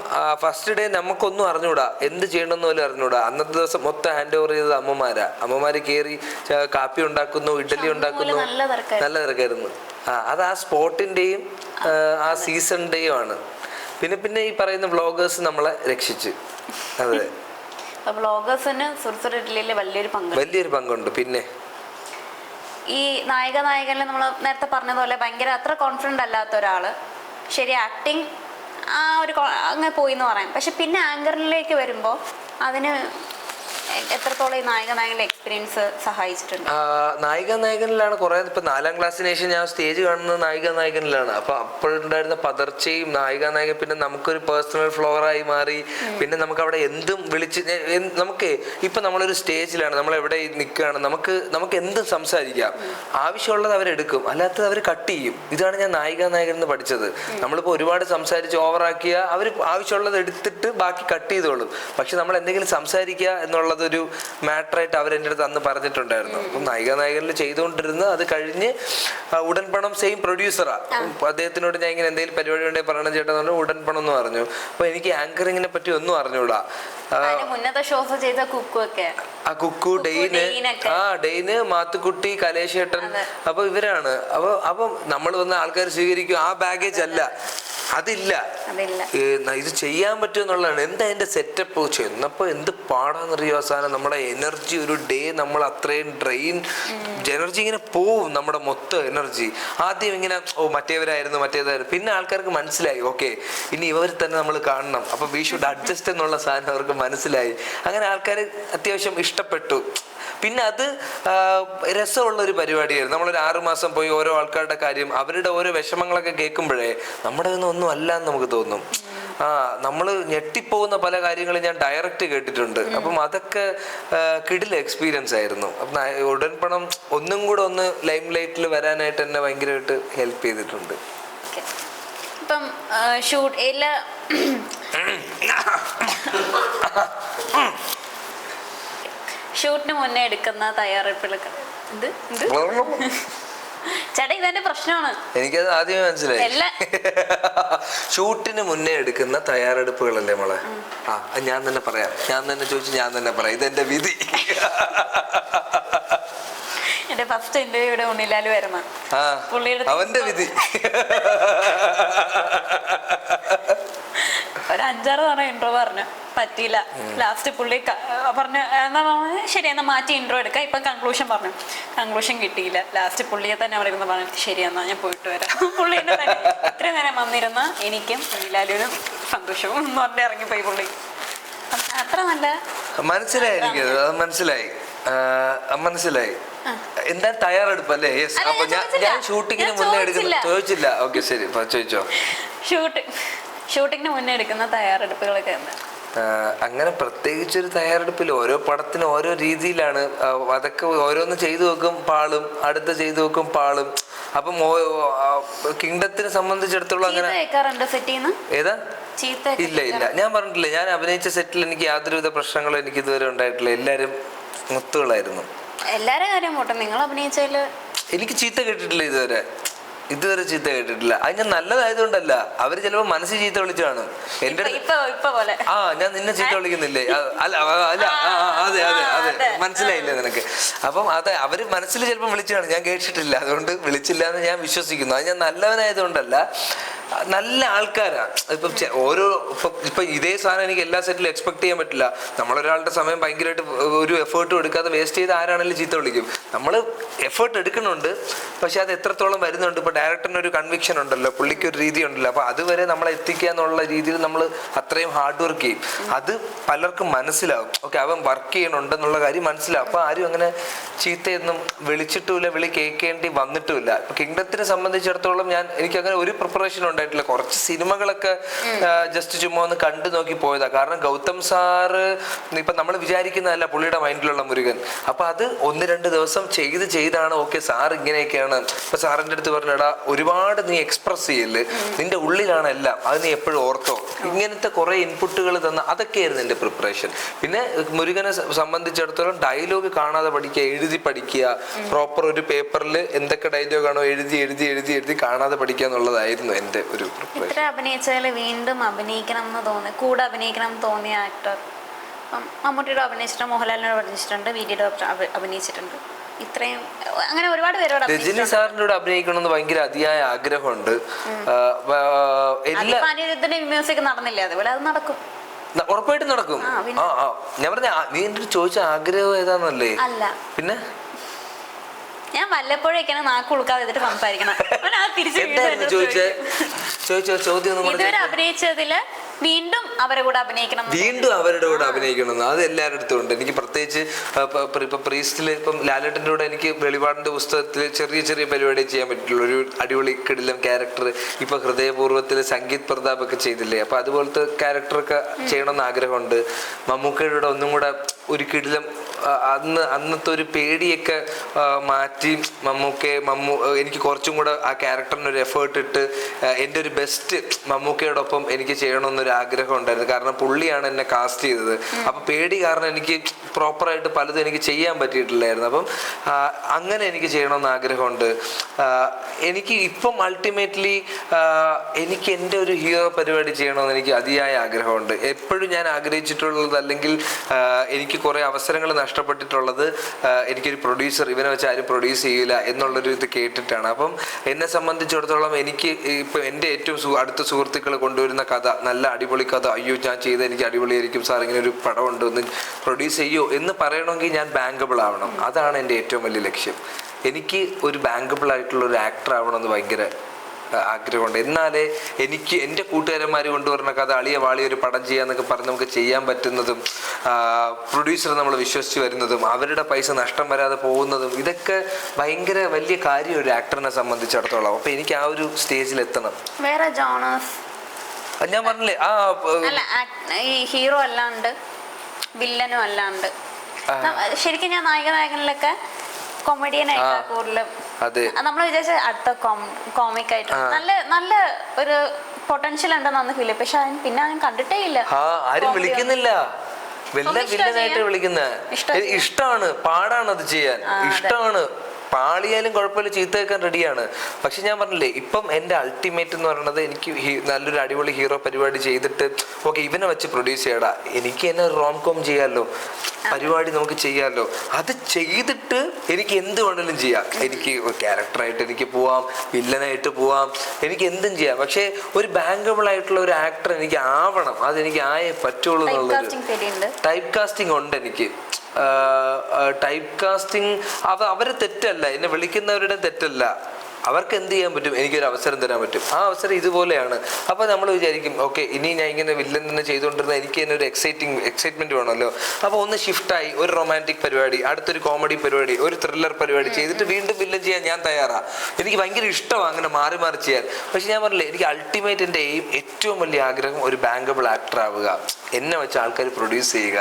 ഫസ്റ്റ് ഡേ നമുക്കൊന്നും അറിഞ്ഞൂടാ, എന്ത് ചെയ്യണമെന്ന് പോലും അറിഞ്ഞൂടാ. അന്നത്തെ ദിവസം മൊത്തം ഹാൻഡ് ഓവർ ചെയ്തത് അമ്മമാര് കയറി കാപ്പി ഉണ്ടാക്കുന്നു, ഇഡ്ഡലി ഉണ്ടാക്കുന്നു. നല്ല തിരക്കായിരുന്നു. അത് ആ സ്പോട്ടിന്റെയും ആ സീസണിന്റെയും ആണ്. പിന്നെ ഈ പറയുന്ന വ്ളോഗേഴ്സ് നമ്മളെ രക്ഷിച്ച്. അതെ, വ്ളോഗേഴ്സിന് വലിയൊരു പങ്കുണ്ട്. പിന്നെ ഈ നായകനിൽ നമ്മൾ നേരത്തെ പറഞ്ഞതുപോലെ ഭയങ്കര അത്ര കോൺഫിഡന്റ് അല്ലാത്ത ഒരാള് ശരി ആക്ടിങ് അങ്ങനെ പോയി എന്ന് പറയാം. പക്ഷെ പിന്നെ ആങ്കറിലേക്ക് വരുമ്പോൾ അതിന് എത്രത്തോളം ഈ നായകൻ്റെ എക്സ്പീരിയൻസ് സഹായിച്ചിട്ടുണ്ട്? നായകനിലാണ് കുറെ. ഇപ്പൊ 4ാം ക്ലാസ്സിന് ശേഷം ഞാൻ സ്റ്റേജ് കാണുന്നത് നായകനിലാണ്. അപ്പൊ അപ്പോഴുണ്ടായിരുന്ന പതർച്ചയും നായകൻ പിന്നെ നമുക്കൊരു പേഴ്സണൽ ഫ്ലോറായി മാറി. പിന്നെ നമുക്ക് അവിടെ എന്തും വിളിച്ച് നമുക്ക് ഇപ്പൊ നമ്മളൊരു സ്റ്റേജിലാണ്, നമ്മൾ എവിടെ നിൽക്കുകയാണ്, നമുക്ക് എന്തും സംസാരിക്കാം. ആവശ്യമുള്ളത് അവരെടുക്കും, അല്ലാത്തത് അവർ കട്ട് ചെയ്യും. ഇതാണ് ഞാൻ നായകൻ എന്ന് പഠിച്ചത്. നമ്മളിപ്പോൾ ഒരുപാട് സംസാരിച്ച് ഓവറാക്കിയ അവർ ആവശ്യമുള്ളത് എടുത്തിട്ട് ബാക്കി കട്ട് ചെയ്തോളും. പക്ഷെ നമ്മൾ എന്തെങ്കിലും സംസാരിക്കുക എന്നുള്ളത് ഒരു മാറ്ററായിട്ട് അവരെൻ്റെ അടുത്ത് അന്ന് പറഞ്ഞിട്ടുണ്ടായിരുന്നു. അപ്പം നായകനിൽ ചെയ്തുകൊണ്ടിരുന്ന അത് കഴിഞ്ഞ് ഉടൻപണം സെയിം പ്രൊഡ്യൂസറാ. അദ്ദേഹത്തിനോട് ഞാൻ ഇങ്ങനെ എന്തെങ്കിലും പരിപാടി ഉണ്ടെങ്കിൽ പറയണം ചേട്ടാ എന്ന് പറഞ്ഞു. ഉടൻപണം എന്ന് പറഞ്ഞു. അപ്പൊ എനിക്ക് ആങ്കറിങ്ങിനെ പറ്റി ഒന്നും അറിഞ്ഞൂടാ. കുക്കു, ഡെയിന്, മാത്തുക്കുട്ടി, കലേശേട്ടൻ, അപ്പൊ ഇവരാണ്. അപ്പം നമ്മൾ വന്ന ആൾക്കാർ സ്വീകരിക്കും. ആ ബാഗേജ് അല്ല അതില്ല. ഇത് ചെയ്യാൻ പറ്റും എന്നുള്ളതാണ്. എന്താ അതിന്റെ സെറ്റപ്പ് ചെന്നപ്പോ എന്ത് പാടാന്നറിയോ. അവസാനം നമ്മുടെ എനർജി ഒരു ഡേ നമ്മൾ അത്രയും ഡ്രെയിൻ എനർജി ഇങ്ങനെ പോവും, നമ്മുടെ മൊത്തം എനർജി. ആദ്യം ഇങ്ങനെ മറ്റേതായിരുന്നു. പിന്നെ ആൾക്കാർക്ക് മനസ്സിലായി ഓക്കെ ഇനി ഇവർ തന്നെ നമ്മൾ കാണണം, അപ്പൊ വി ഷുഡ് അഡ്ജസ്റ്റ് എന്നുള്ള സാധനം അവർക്ക് മനസ്സിലായി. അങ്ങനെ ആൾക്കാർ അത്യാവശ്യം ഇഷ്ടപ്പെട്ടു. പിന്നെ അത് രസമുള്ള ഒരു പരിപാടിയായിരുന്നു. നമ്മളൊരു 6 മാസം പോയി ഓരോ ആൾക്കാരുടെ കാര്യം അവരുടെ ഓരോ വിഷമങ്ങളൊക്കെ കേൾക്കുമ്പോഴേ നമ്മുടെ ഒന്നും അല്ല എന്ന് നമുക്ക് തോന്നും. നമ്മൾ ഞെട്ടിപ്പോകുന്ന പല കാര്യങ്ങളും ഞാൻ ഡയറക്റ്റ് കേട്ടിട്ടുണ്ട്. അപ്പം അതൊക്കെ കിടില എക്സ്പീരിയൻസ് ആയിരുന്നു. അപ്പം ഉടൻപണം ഒന്നും കൂടെ ഒന്ന് ലൈം ലൈറ്റിൽ വരാനായിട്ട് എന്നെ ഭയങ്കരമായിട്ട് ഹെൽപ്പ് ചെയ്തിട്ടുണ്ട്. ഇപ്പം ഷൂട്ടിന് മുന്നേ എടുക്കുന്ന തയ്യാറെടുപ്പുകളൊക്കെ ചേട്ടാ ഇതെന്റെ പ്രശ്നമാണ്. എനിക്കത് ആദ്യമേ മനസ്സിലായി. ഷൂട്ടിന് മുന്നേ എടുക്കുന്ന തയ്യാറെടുപ്പുകളല്ലേ മോളെ? ഞാൻ തന്നെ പറയാം, ഞാൻ തന്നെ ചോദിച്ചു, ഞാൻ തന്നെ പറയാം. ഇതെന്റെ വിധി. എന്റെ ഫസ്റ്റ് ഇന്റർവ്യൂ ഇവിടെ ഉണ്ണിലാൽ വരുന്ന അവന്റെ വിധി. ഒരു 5-6 തവണ ഇൻട്രോ പറഞ്ഞു, പറ്റിയില്ല. ലാസ്റ്റ് പുള്ളി പറഞ്ഞു എന്നാ ശരി എന്നാ മാറ്റി ഇൻട്രോ എടുക്കാം, ഇപ്പൊ കൺക്ലൂഷൻ കിട്ടിയില്ല. ലാസ്റ്റ് പുള്ളിയെ തന്നെ അവിടെ ഇരുന്ന് പറഞ്ഞു ശരി എന്നാ ഞാൻ പോയിട്ട് വരാം. പുള്ളിന്റെ തന്നെ ഇത്രയും നേരം വന്നിരുന്ന എനിക്കും ഉണ്ണിലാലും സന്തോഷവും എന്ന് പറഞ്ഞിട്ട് ഇറങ്ങിപ്പോയി പുള്ളി. അത്ര നല്ല മനസ്സിലായി. എനിക്കത് മനസ്സിലായി എന്താ തയ്യാറെടുപ്പ് അല്ലേ? യെസ്. അപ്പൊ ഞാൻ ഷൂട്ടിങ്ങിന് മുന്നേ എടുക്കുന്ന ചോദിച്ചില്ല. ഓക്കെ ശരി ചോദിച്ചോ. ഷൂട്ടിങ്ങിന് മുന്നേ എടുക്കുന്ന തയ്യാറെടുപ്പുകളൊക്കെ എന്താ? അങ്ങനെ പ്രത്യേകിച്ചൊരു തയ്യാറെടുപ്പില്ല. ഓരോ പടത്തിന് ഓരോ രീതിയിലാണ്. അതൊക്കെ ഓരോന്ന് ചെയ്തു വെക്കും പാളും, അടുത്ത ചെയ്തു വെക്കും പാളും. അപ്പം കിങ്ഡത്തിനെ സംബന്ധിച്ചിടത്തോളം അങ്ങനെ ഏതാ ഇല്ല ഞാൻ പറഞ്ഞിട്ടില്ല. ഞാൻ അഭിനയിച്ച സെറ്റിൽ എനിക്ക് യാതൊരുവിധ പ്രശ്നങ്ങളും എനിക്ക് ഇതുവരെ ഉണ്ടായിട്ടില്ല. എല്ലാരും മുത്തുകളായിരുന്നു. എല്ലാരും കാര്യം പോട്ടെ, നിങ്ങൾ അഭിനയിച്ചതില് എനിക്ക് ചീത്ത കേട്ടിട്ടില്ല ഇതുവരെ ചീത്ത കേട്ടിട്ടില്ല. അത് ഞാൻ നല്ലതായതുകൊണ്ടല്ല. അവര് ചിലപ്പോ മനസ്സിൽ ചീത്ത വിളിച്ചാണ് എന്റെ ഞാൻ നിന്നെ ചീത്ത വിളിക്കുന്നില്ലേ? അല്ല അതെ മനസ്സിലായില്ലേ നിനക്ക്? അപ്പം അതെ അവര് മനസ്സിൽ ചിലപ്പോൾ വിളിച്ചാണ്, ഞാൻ കേട്ടിട്ടില്ല. അതുകൊണ്ട് വിളിച്ചില്ല എന്ന് ഞാൻ വിശ്വസിക്കുന്നു. അത് ഞാൻ നല്ലവനായതുകൊണ്ടല്ല, നല്ല ആൾക്കാരാ. ഇപ്പൊ ഇതേ സാധനം എനിക്ക് എല്ലാ സെറ്റിലും എക്സ്പെക്ട് ചെയ്യാൻ പറ്റില്ല. നമ്മളൊരാളുടെ സമയം ഭയങ്കരമായിട്ട് ഒരു എഫേർട്ടും എടുക്കാതെ വേസ്റ്റ് ചെയ്ത് ആരാണെങ്കിലും ചീത്ത വിളിക്കും. നമ്മൾ എഫേർട്ട് എടുക്കുന്നുണ്ട്, പക്ഷെ അത് എത്രത്തോളം വരുന്നുണ്ട്. ഇപ്പൊ ഡയറക്ടറിന് ഒരു കൺവിക്ഷൻ ഉണ്ടല്ലോ, പുള്ളിക്ക് ഒരു രീതി ഉണ്ടല്ലോ. അപ്പൊ അതുവരെ നമ്മളെ എത്തിക്കുക എന്നുള്ള രീതിയിൽ നമ്മൾ അത്രയും ഹാർഡ് വർക്ക് ചെയ്യും. അത് പലർക്കും മനസ്സിലാവും. ഓക്കെ അവൻ വർക്ക് ചെയ്യണുണ്ടെന്നുള്ള കാര്യം മനസ്സിലാവും. അപ്പൊ ആരും അങ്ങനെ ചീത്തയൊന്നും വിളിച്ചിട്ടുമില്ല, വിളി കേൾക്കേണ്ടി വന്നിട്ടുമില്ല. ഇപ്പൊ കിങ്ഡത്തിനെ സംബന്ധിച്ചിടത്തോളം എനിക്കങ്ങനെ ഒരു പ്രിപ്പറേഷൻ ഉണ്ടായിട്ടില്ല. കുറച്ച് സിനിമകളൊക്കെ ജസ്റ്റ് ചുമ്മാ ഒന്ന് കണ്ടു നോക്കി പോയതാ. കാരണം ഗൗതം സാറ് ഇപ്പൊ നമ്മൾ വിചാരിക്കുന്നതല്ല പുള്ളിയുടെ മൈൻഡിലുള്ള മുരുകൻ. അപ്പൊ അത് 1-2 ദിവസം ചെയ്താണ് ഓക്കെ സാർ ഇങ്ങനെയൊക്കെയാണ്. ഇപ്പൊ സാറിന്റെ അടുത്ത് പറഞ്ഞടാ ഒരുപാട് നീ എക്സ്പ്രസ് ചെയ്യല്, നിന്റെ ഉള്ളിലാണ് എല്ലാം, അത് നീ എപ്പോഴും ഓർത്തോ. ഇങ്ങനത്തെ കുറെ ഇൻപുട്ടുകൾ തന്ന അതൊക്കെയായിരുന്നു എന്റെ പ്രിപ്പറേഷൻ. പിന്നെ മുരുകനെ സംബന്ധിച്ചിടത്തോളം ഡയലോഗ് കാണാതെ പഠിക്കുക, എഴുതി പഠിക്കുക, പ്രോപ്പർ ഒരു പേപ്പറിൽ എന്തൊക്കെ ഡയലോഗാണോ എഴുതി കാണാതെ പഠിക്കുക എന്നുള്ളതായിരുന്നു എന്റെ ഒരു പ്രിപ്പറേഷൻ. അഭിനയിച്ചാൽ വീണ്ടും കൂടെ അഭിനയിക്കണം എന്ന് തോന്നിയ ആക്ടർ? മമ്മൂട്ടിയുടെ അഭിനയിച്ചിട്ടുണ്ട്, മോഹൻലാലിനോട് അഭിനയിച്ചിട്ടുണ്ട്, വിജയുടെ അഭിനയിച്ചിട്ടുണ്ട്. ഇത്രയും അങ്ങനെ ഒരുപാട് പേരോട് രജനി സാറിന്റെ കൂടെ അഭിനയിക്കണമെന്ന് ഭയങ്കര അതിയായ ആഗ്രഹമുണ്ട്. മ്യൂസിക് നടന്നില്ല, അതുപോലെ അത് നടക്കും, ഉറപ്പായിട്ടും നടക്കും. ഞാൻ പറഞ്ഞ നീ എന്റെ ചോദിച്ച ആഗ്രഹം ഏതാന്നല്ലേ? അല്ല പിന്നെ ഞാൻ വല്ലപ്പോഴേക്കാണ് നാക്ക് ഉൾക്കാതെ സംസാരിക്കണം. ഇതുവരെ അഭിനയിച്ചതില് വീണ്ടും അവരുടെ കൂടെ അഭിനയിക്കണം അത് എല്ലാവരുടെ അടുത്തും ഉണ്ട്. എനിക്ക് പ്രത്യേകിച്ച് ഇപ്പൊ പ്രീസ്റ്റില് ഇപ്പം ലാലേട്ടൻ്റെ കൂടെ എനിക്ക് വെളിപാടിന്റെ പുസ്തകത്തിൽ ചെറിയ പരിപാടി ചെയ്യാൻ പറ്റില്ല. ഒരു അടിപൊളി കിടിലം ക്യാരക്ടർ. ഇപ്പൊ ഹൃദയപൂർവ്വത്തില് സംഗീത് പ്രതാപ് ഒക്കെ ചെയ്തില്ലേ, അപ്പൊ അതുപോലത്തെ ക്യാരക്ടറൊക്കെ ചെയ്യണമെന്ന് ആഗ്രഹമുണ്ട്. മമ്മൂക്കയുടെ ഒന്നും കൂടെ ഒരു കിടിലം അന്നത്തെ ഒരു പേടിയൊക്കെ മാറ്റി എനിക്ക് കുറച്ചും കൂടെ ആ ക്യാരക്ടറിന് ഒരു എഫേർട്ട് ഇട്ട് എൻ്റെ ഒരു ബെസ്റ്റ് മമ്മൂക്കയോടൊപ്പം എനിക്ക് ചെയ്യണമെന്നൊരു ആഗ്രഹം ഉണ്ടായിരുന്നു. കാരണം പുള്ളിയാണ് എന്നെ കാസ്റ്റ് ചെയ്തത്. അപ്പം പേടി കാരണം എനിക്ക് പ്രോപ്പറായിട്ട് പലതും എനിക്ക് ചെയ്യാൻ പറ്റിയിട്ടില്ലായിരുന്നു. അപ്പം അങ്ങനെ എനിക്ക് ചെയ്യണമെന്ന് ആഗ്രഹമുണ്ട്. എനിക്ക് ഇപ്പം അൾട്ടിമേറ്റ്ലി എനിക്ക് എൻ്റെ ഒരു ഹീറോ പരിപാടി ചെയ്യണമെന്ന് എനിക്ക് അതിയായ ആഗ്രഹമുണ്ട്. എപ്പോഴും ഞാൻ ആഗ്രഹിച്ചിട്ടുള്ളത്, അല്ലെങ്കിൽ എനിക്ക് കുറേ അവസരങ്ങൾ നഷ്ടപ്പെട്ടിട്ടുള്ളത് എനിക്കൊരു പ്രൊഡ്യൂസർ ഇവനെ വെച്ച് ആരും പ്രൊഡ്യൂസ് ചെയ്യില്ല എന്നുള്ളൊരു ഇത് കേട്ടിട്ടാണ്. അപ്പം എന്നെ സംബന്ധിച്ചിടത്തോളം എനിക്ക് ഇപ്പം എൻ്റെ ഏറ്റവും അടുത്ത സുഹൃത്തുക്കൾ കൊണ്ടുവരുന്ന കഥ, നല്ല അടിപൊളി കഥ, അയ്യോ ഞാൻ ചെയ്ത എനിക്ക് അടിപൊളിയായിരിക്കും സാർ, ഇങ്ങനെ ഒരു പടം ഉണ്ട്, ഒന്ന് പ്രൊഡ്യൂസ് ചെയ്യോ എന്ന് പറയണമെങ്കിൽ ഞാൻ ബാങ്കബിൾ ആവണം. അതാണ് എൻ്റെ ഏറ്റവും വലിയ ലക്ഷ്യം. എനിക്ക് ഒരു ബാങ്കബിൾ ആയിട്ടുള്ള ഒരു ആക്ടർ ആവണമെന്ന് ഭയങ്കര ആഗ്രഹമുണ്ട്. എന്നാലേ എനിക്ക് എൻ്റെ കൂട്ടുകാരന്മാർ കൊണ്ടുവരുന്ന കഥ അളിയ വാളി ഒരു പടം ചെയ്യാന്നൊക്കെ പറഞ്ഞ് നമുക്ക് ചെയ്യാൻ പറ്റുന്നതും, പ്രൊഡ്യൂസർ നമ്മൾ വിശ്വസിച്ച് വരുന്നതും, അവരുടെ പൈസ നഷ്ടം വരാതെ പോകുന്നതും, ഇതൊക്കെ ഭയങ്കര വലിയ കാര്യം ഒരു ആക്ടറിനെ സംബന്ധിച്ചിടത്തോളം. അപ്പൊ എനിക്ക് ആ ഒരു സ്റ്റേജിൽ എത്തണം. വേറെ ജോണേഴ്സ് ഞാൻ പറഞ്ഞില്ലേ, ഈ ഹീറോ അല്ലാണ്ട് വില്ലനും അല്ലാണ്ട് ശരിക്കും ഞാൻ നായകനിലൊക്കെ കൊമഡിയനായിട്ടാണ് കൂടുതലും. നമ്മൾ വിചാരിച്ച അടുത്ത കോമിക് ആയിട്ട് നല്ല ഒരു പൊട്ടൻഷ്യൽ ഉണ്ടെന്ന് അന്ന് ഫീൽ. പക്ഷെ അതിന് പിന്നെ ഞാൻ കണ്ടിട്ടേ ഇല്ല. ആരും വിളിക്കുന്നില്ല, വില്ലനായിട്ട് വിളിക്കുന്ന ഇഷ്ടമാണ്, പാടാണ് അത് ചെയ്യാൻ, ഇഷ്ടമാണ്. പാളിയാലും കുഴപ്പമില്ല, ചീത്ത വെക്കാൻ റെഡിയാണ്. പക്ഷെ ഞാൻ പറഞ്ഞില്ലേ, ഇപ്പം എൻ്റെ അൾട്ടിമേറ്റ് എന്ന് പറയുന്നത് എനിക്ക് നല്ലൊരു അടിപൊളി ഹീറോ പരിപാടി ചെയ്തിട്ട് ഓക്കെ ഇവനെ വെച്ച് പ്രൊഡ്യൂസ് ചെയ്യടാ, എനിക്ക് എന്നെ റോം കോം ചെയ്യാമല്ലോ, പരിപാടി നമുക്ക് ചെയ്യാമല്ലോ. അത് ചെയ്തിട്ട് എനിക്ക് എന്ത് വേണമെങ്കിലും ചെയ്യാം. എനിക്ക് ക്യാരക്ടറായിട്ട് എനിക്ക് പോവാം, വില്ലനായിട്ട് പോവാം, എനിക്ക് എന്തും ചെയ്യാം. പക്ഷെ ഒരു ബാങ്കബിൾ ആയിട്ടുള്ള ഒരു ആക്ടർ എനിക്ക് ആവണം, അതെനിക്ക് ആയേ പറ്റുള്ളൂ എന്നുള്ളൊരു ടൈപ്പ് കാസ്റ്റിംഗ് ഉണ്ട് എനിക്ക്. ടൈപ്പ് കാസ്റ്റിംഗ് അവരെ തെറ്റല്ല, എന്നെ വിളിക്കുന്നവരുടെ തെറ്റല്ല. അവർക്ക് എന്ത് ചെയ്യാൻ പറ്റും, എനിക്കൊരു അവസരം തരാൻ പറ്റും. ആ അവസരം ഇതുപോലെയാണ്. അപ്പോൾ നമ്മൾ വിചാരിക്കും ഓക്കെ ഇനി ഞാൻ ഇങ്ങനെ വില്ലൻ തന്നെ ചെയ്തുകൊണ്ടിരുന്ന എനിക്ക് തന്നെ ഒരു എക്സൈറ്റ്മെന്റ് വേണമല്ലോ. അപ്പോൾ ഒന്ന് ഷിഫ്റ്റായി ഒരു റൊമാൻറ്റിക് പരിപാടി, അടുത്തൊരു കോമഡി പരിപാടി, ഒരു ത്രില്ലർ പരിപാടി ചെയ്തിട്ട് വീണ്ടും വില്ലൻ ചെയ്യാൻ ഞാൻ തയ്യാറാണ്. എനിക്ക് ഭയങ്കര ഇഷ്ടമാണ് അങ്ങനെ മാറി മാറി ചെയ്യാൻ. പക്ഷെ ഞാൻ പറഞ്ഞില്ലേ, എനിക്ക് അൾട്ടിമേറ്റ് എൻ്റെ ഏറ്റവും വലിയ ആഗ്രഹം ഒരു ബാങ്കബിൾ ആക്ടർ ആവുക, എന്നെ വെച്ച് ആൾക്കാർ പ്രൊഡ്യൂസ് ചെയ്യുക.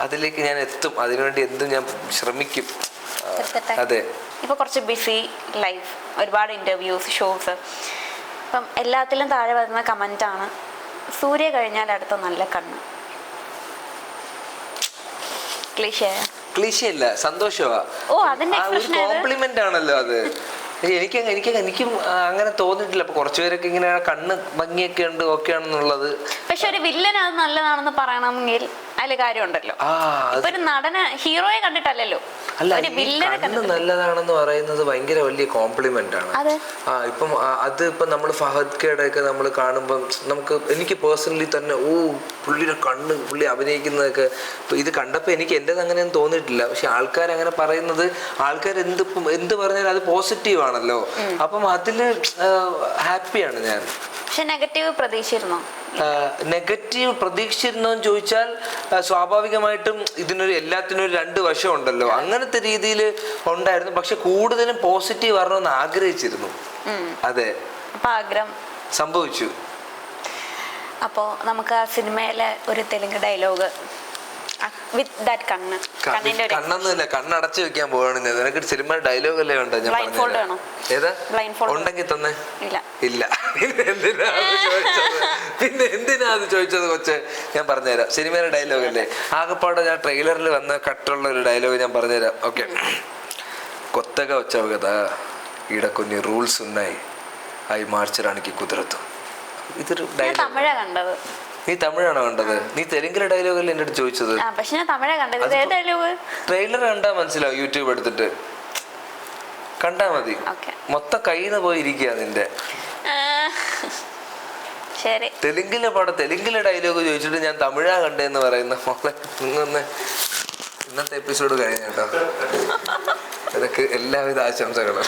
അതിലേക്ക് ഞാൻ എത്തും, അതിനുവേണ്ടി എന്തും ഞാൻ ശ്രമിക്കും. അതെ, ഇപ്പൊ കുറച്ച് ബിസി ലൈഫ്, ഒരുപാട് ഇന്റർവ്യൂസ്, ഷോസ്, അപ്പം എല്ലാത്തിലും താഴെ വരുന്ന കമന്റ് ആണ് സൂര്യ കഴിഞ്ഞാൽ അടുത്ത നല്ല കണ്ണ്. ക്ലീശയല്ല, സന്തോഷമാ. കോംപ്ലിമെന്റ് ആണല്ലോ അത്. എനിക്കും അങ്ങനെ തോന്നിയിട്ടില്ല. അപ്പൊ കുറച്ചുപേരൊക്കെ ഇങ്ങനെ കണ്ണ് ഭംഗിയൊക്കെ ഉണ്ട്, ഓക്കെ ആണെന്നുള്ളത്. പക്ഷെ ഒരു വില്ലൻ അത് നല്ലതാണെന്ന് പറയണമെങ്കിൽ അതിൽ കാര്യമുണ്ടല്ലോ. ഒരു നടന് ഹീറോയെ കണ്ടിട്ടല്ലോ, അല്ല, കണ്ണ് നല്ലതാണെന്ന് പറയുന്നത് ഭയങ്കര വലിയ കോംപ്ലിമെന്റ് ആണ്. ഇപ്പം അത് ഇപ്പം നമ്മൾ ഫഹദ് കേടെ ഒക്കെ നമ്മൾ കാണുമ്പം എനിക്ക് പേഴ്സണലി തന്നെ പുള്ളിയുടെ കണ്ണ്, പുള്ളി അഭിനയിക്കുന്നതൊക്കെ ഇത് കണ്ടപ്പോൾ എനിക്ക് എൻ്റെത് അങ്ങനെയൊന്നും തോന്നിയിട്ടില്ല. പക്ഷെ ആൾക്കാർ അങ്ങനെ പറയുന്നത്, ആൾക്കാർ എന്ത് പറഞ്ഞാലും അത് പോസിറ്റീവ് ആണല്ലോ. അപ്പം അതില് ഹാപ്പിയാണ് ഞാൻ. പക്ഷെ നെഗറ്റീവ് പ്രതീക്ഷിച്ചിരുന്നോ? നെഗറ്റീവ് പ്രതീക്ഷിച്ചിരുന്നോന്ന് ചോദിച്ചാൽ സ്വാഭാവികമായിട്ടും എല്ലാത്തിനും ഒരു രണ്ട് വശം ഉണ്ടല്ലോ. അങ്ങനത്തെ രീതിയിൽ ഉണ്ടായിരുന്നു. പക്ഷെ കൂടുതലും പോസിറ്റീവ് വരണമെന്ന് ആഗ്രഹിച്ചിരുന്നു. അതെ, ആഗ്രഹം സംഭവിച്ചു. അപ്പോ നമുക്ക് ആ സിനിമയിലെ ഒരു തെലുങ്ക് ഡയലോഗ് കണ്ണൊന്നുമില്ല, കണ്ണടച്ചു വെക്കാൻ പോവാണ്. നിനക്ക് സിനിമ ഡയലോഗ് അല്ലേ ഉണ്ട്? ഞാൻ പറഞ്ഞു. ഏതാ ഉണ്ടെങ്കിൽ തന്നെ ഇല്ല. പിന്നെ എന്തിനാ അത് ചോദിച്ചത് കൊച്ചെ? ഞാൻ പറഞ്ഞുതരാം. സിനിമയിലെ ഡയലോഗ് അല്ലേ, ആകെപ്പാടെ ഞാൻ ട്രെയിലറിൽ വന്ന കട്ടുള്ള ഒരു ഡയലോഗ് ഞാൻ പറഞ്ഞുതരാം. ഓക്കെ, కొత్తగా వచ్చావు కదా, ఈడ కొన్ని రూల్స్ ఉన్నాయి, అవి మార్చడానికి కుదరదు. ഇതൊരു ഡയലോഗ്. നീ തമിഴാണോ കണ്ടത്? നീ തെലുങ്കിലെ ഡയലോഗല്ലേ എന്റെ അടുത്ത് ചോദിച്ചത്? ട്രെയിലർ കണ്ടാ മനസ്സിലാവും, യൂട്യൂബ് എടുത്തിട്ട് കണ്ടാ മതി. മൊത്തം കയ്യിന്ന് പോയിരിക്കുക നിന്റെ. തെലുങ്കിലെ പടം, തെലുങ്കിലെ ഡയലോഗ് ചോദിച്ചിട്ട് ഞാൻ തമിഴാ കണ്ടെന്ന് പറയുന്ന മോളെ, നിന്നൊന്ന് ഇന്നത്തെ എപ്പിസോഡ് കഴിഞ്ഞ കേട്ടോ. നിനക്ക് എല്ലാവിധ ആശംസകളും.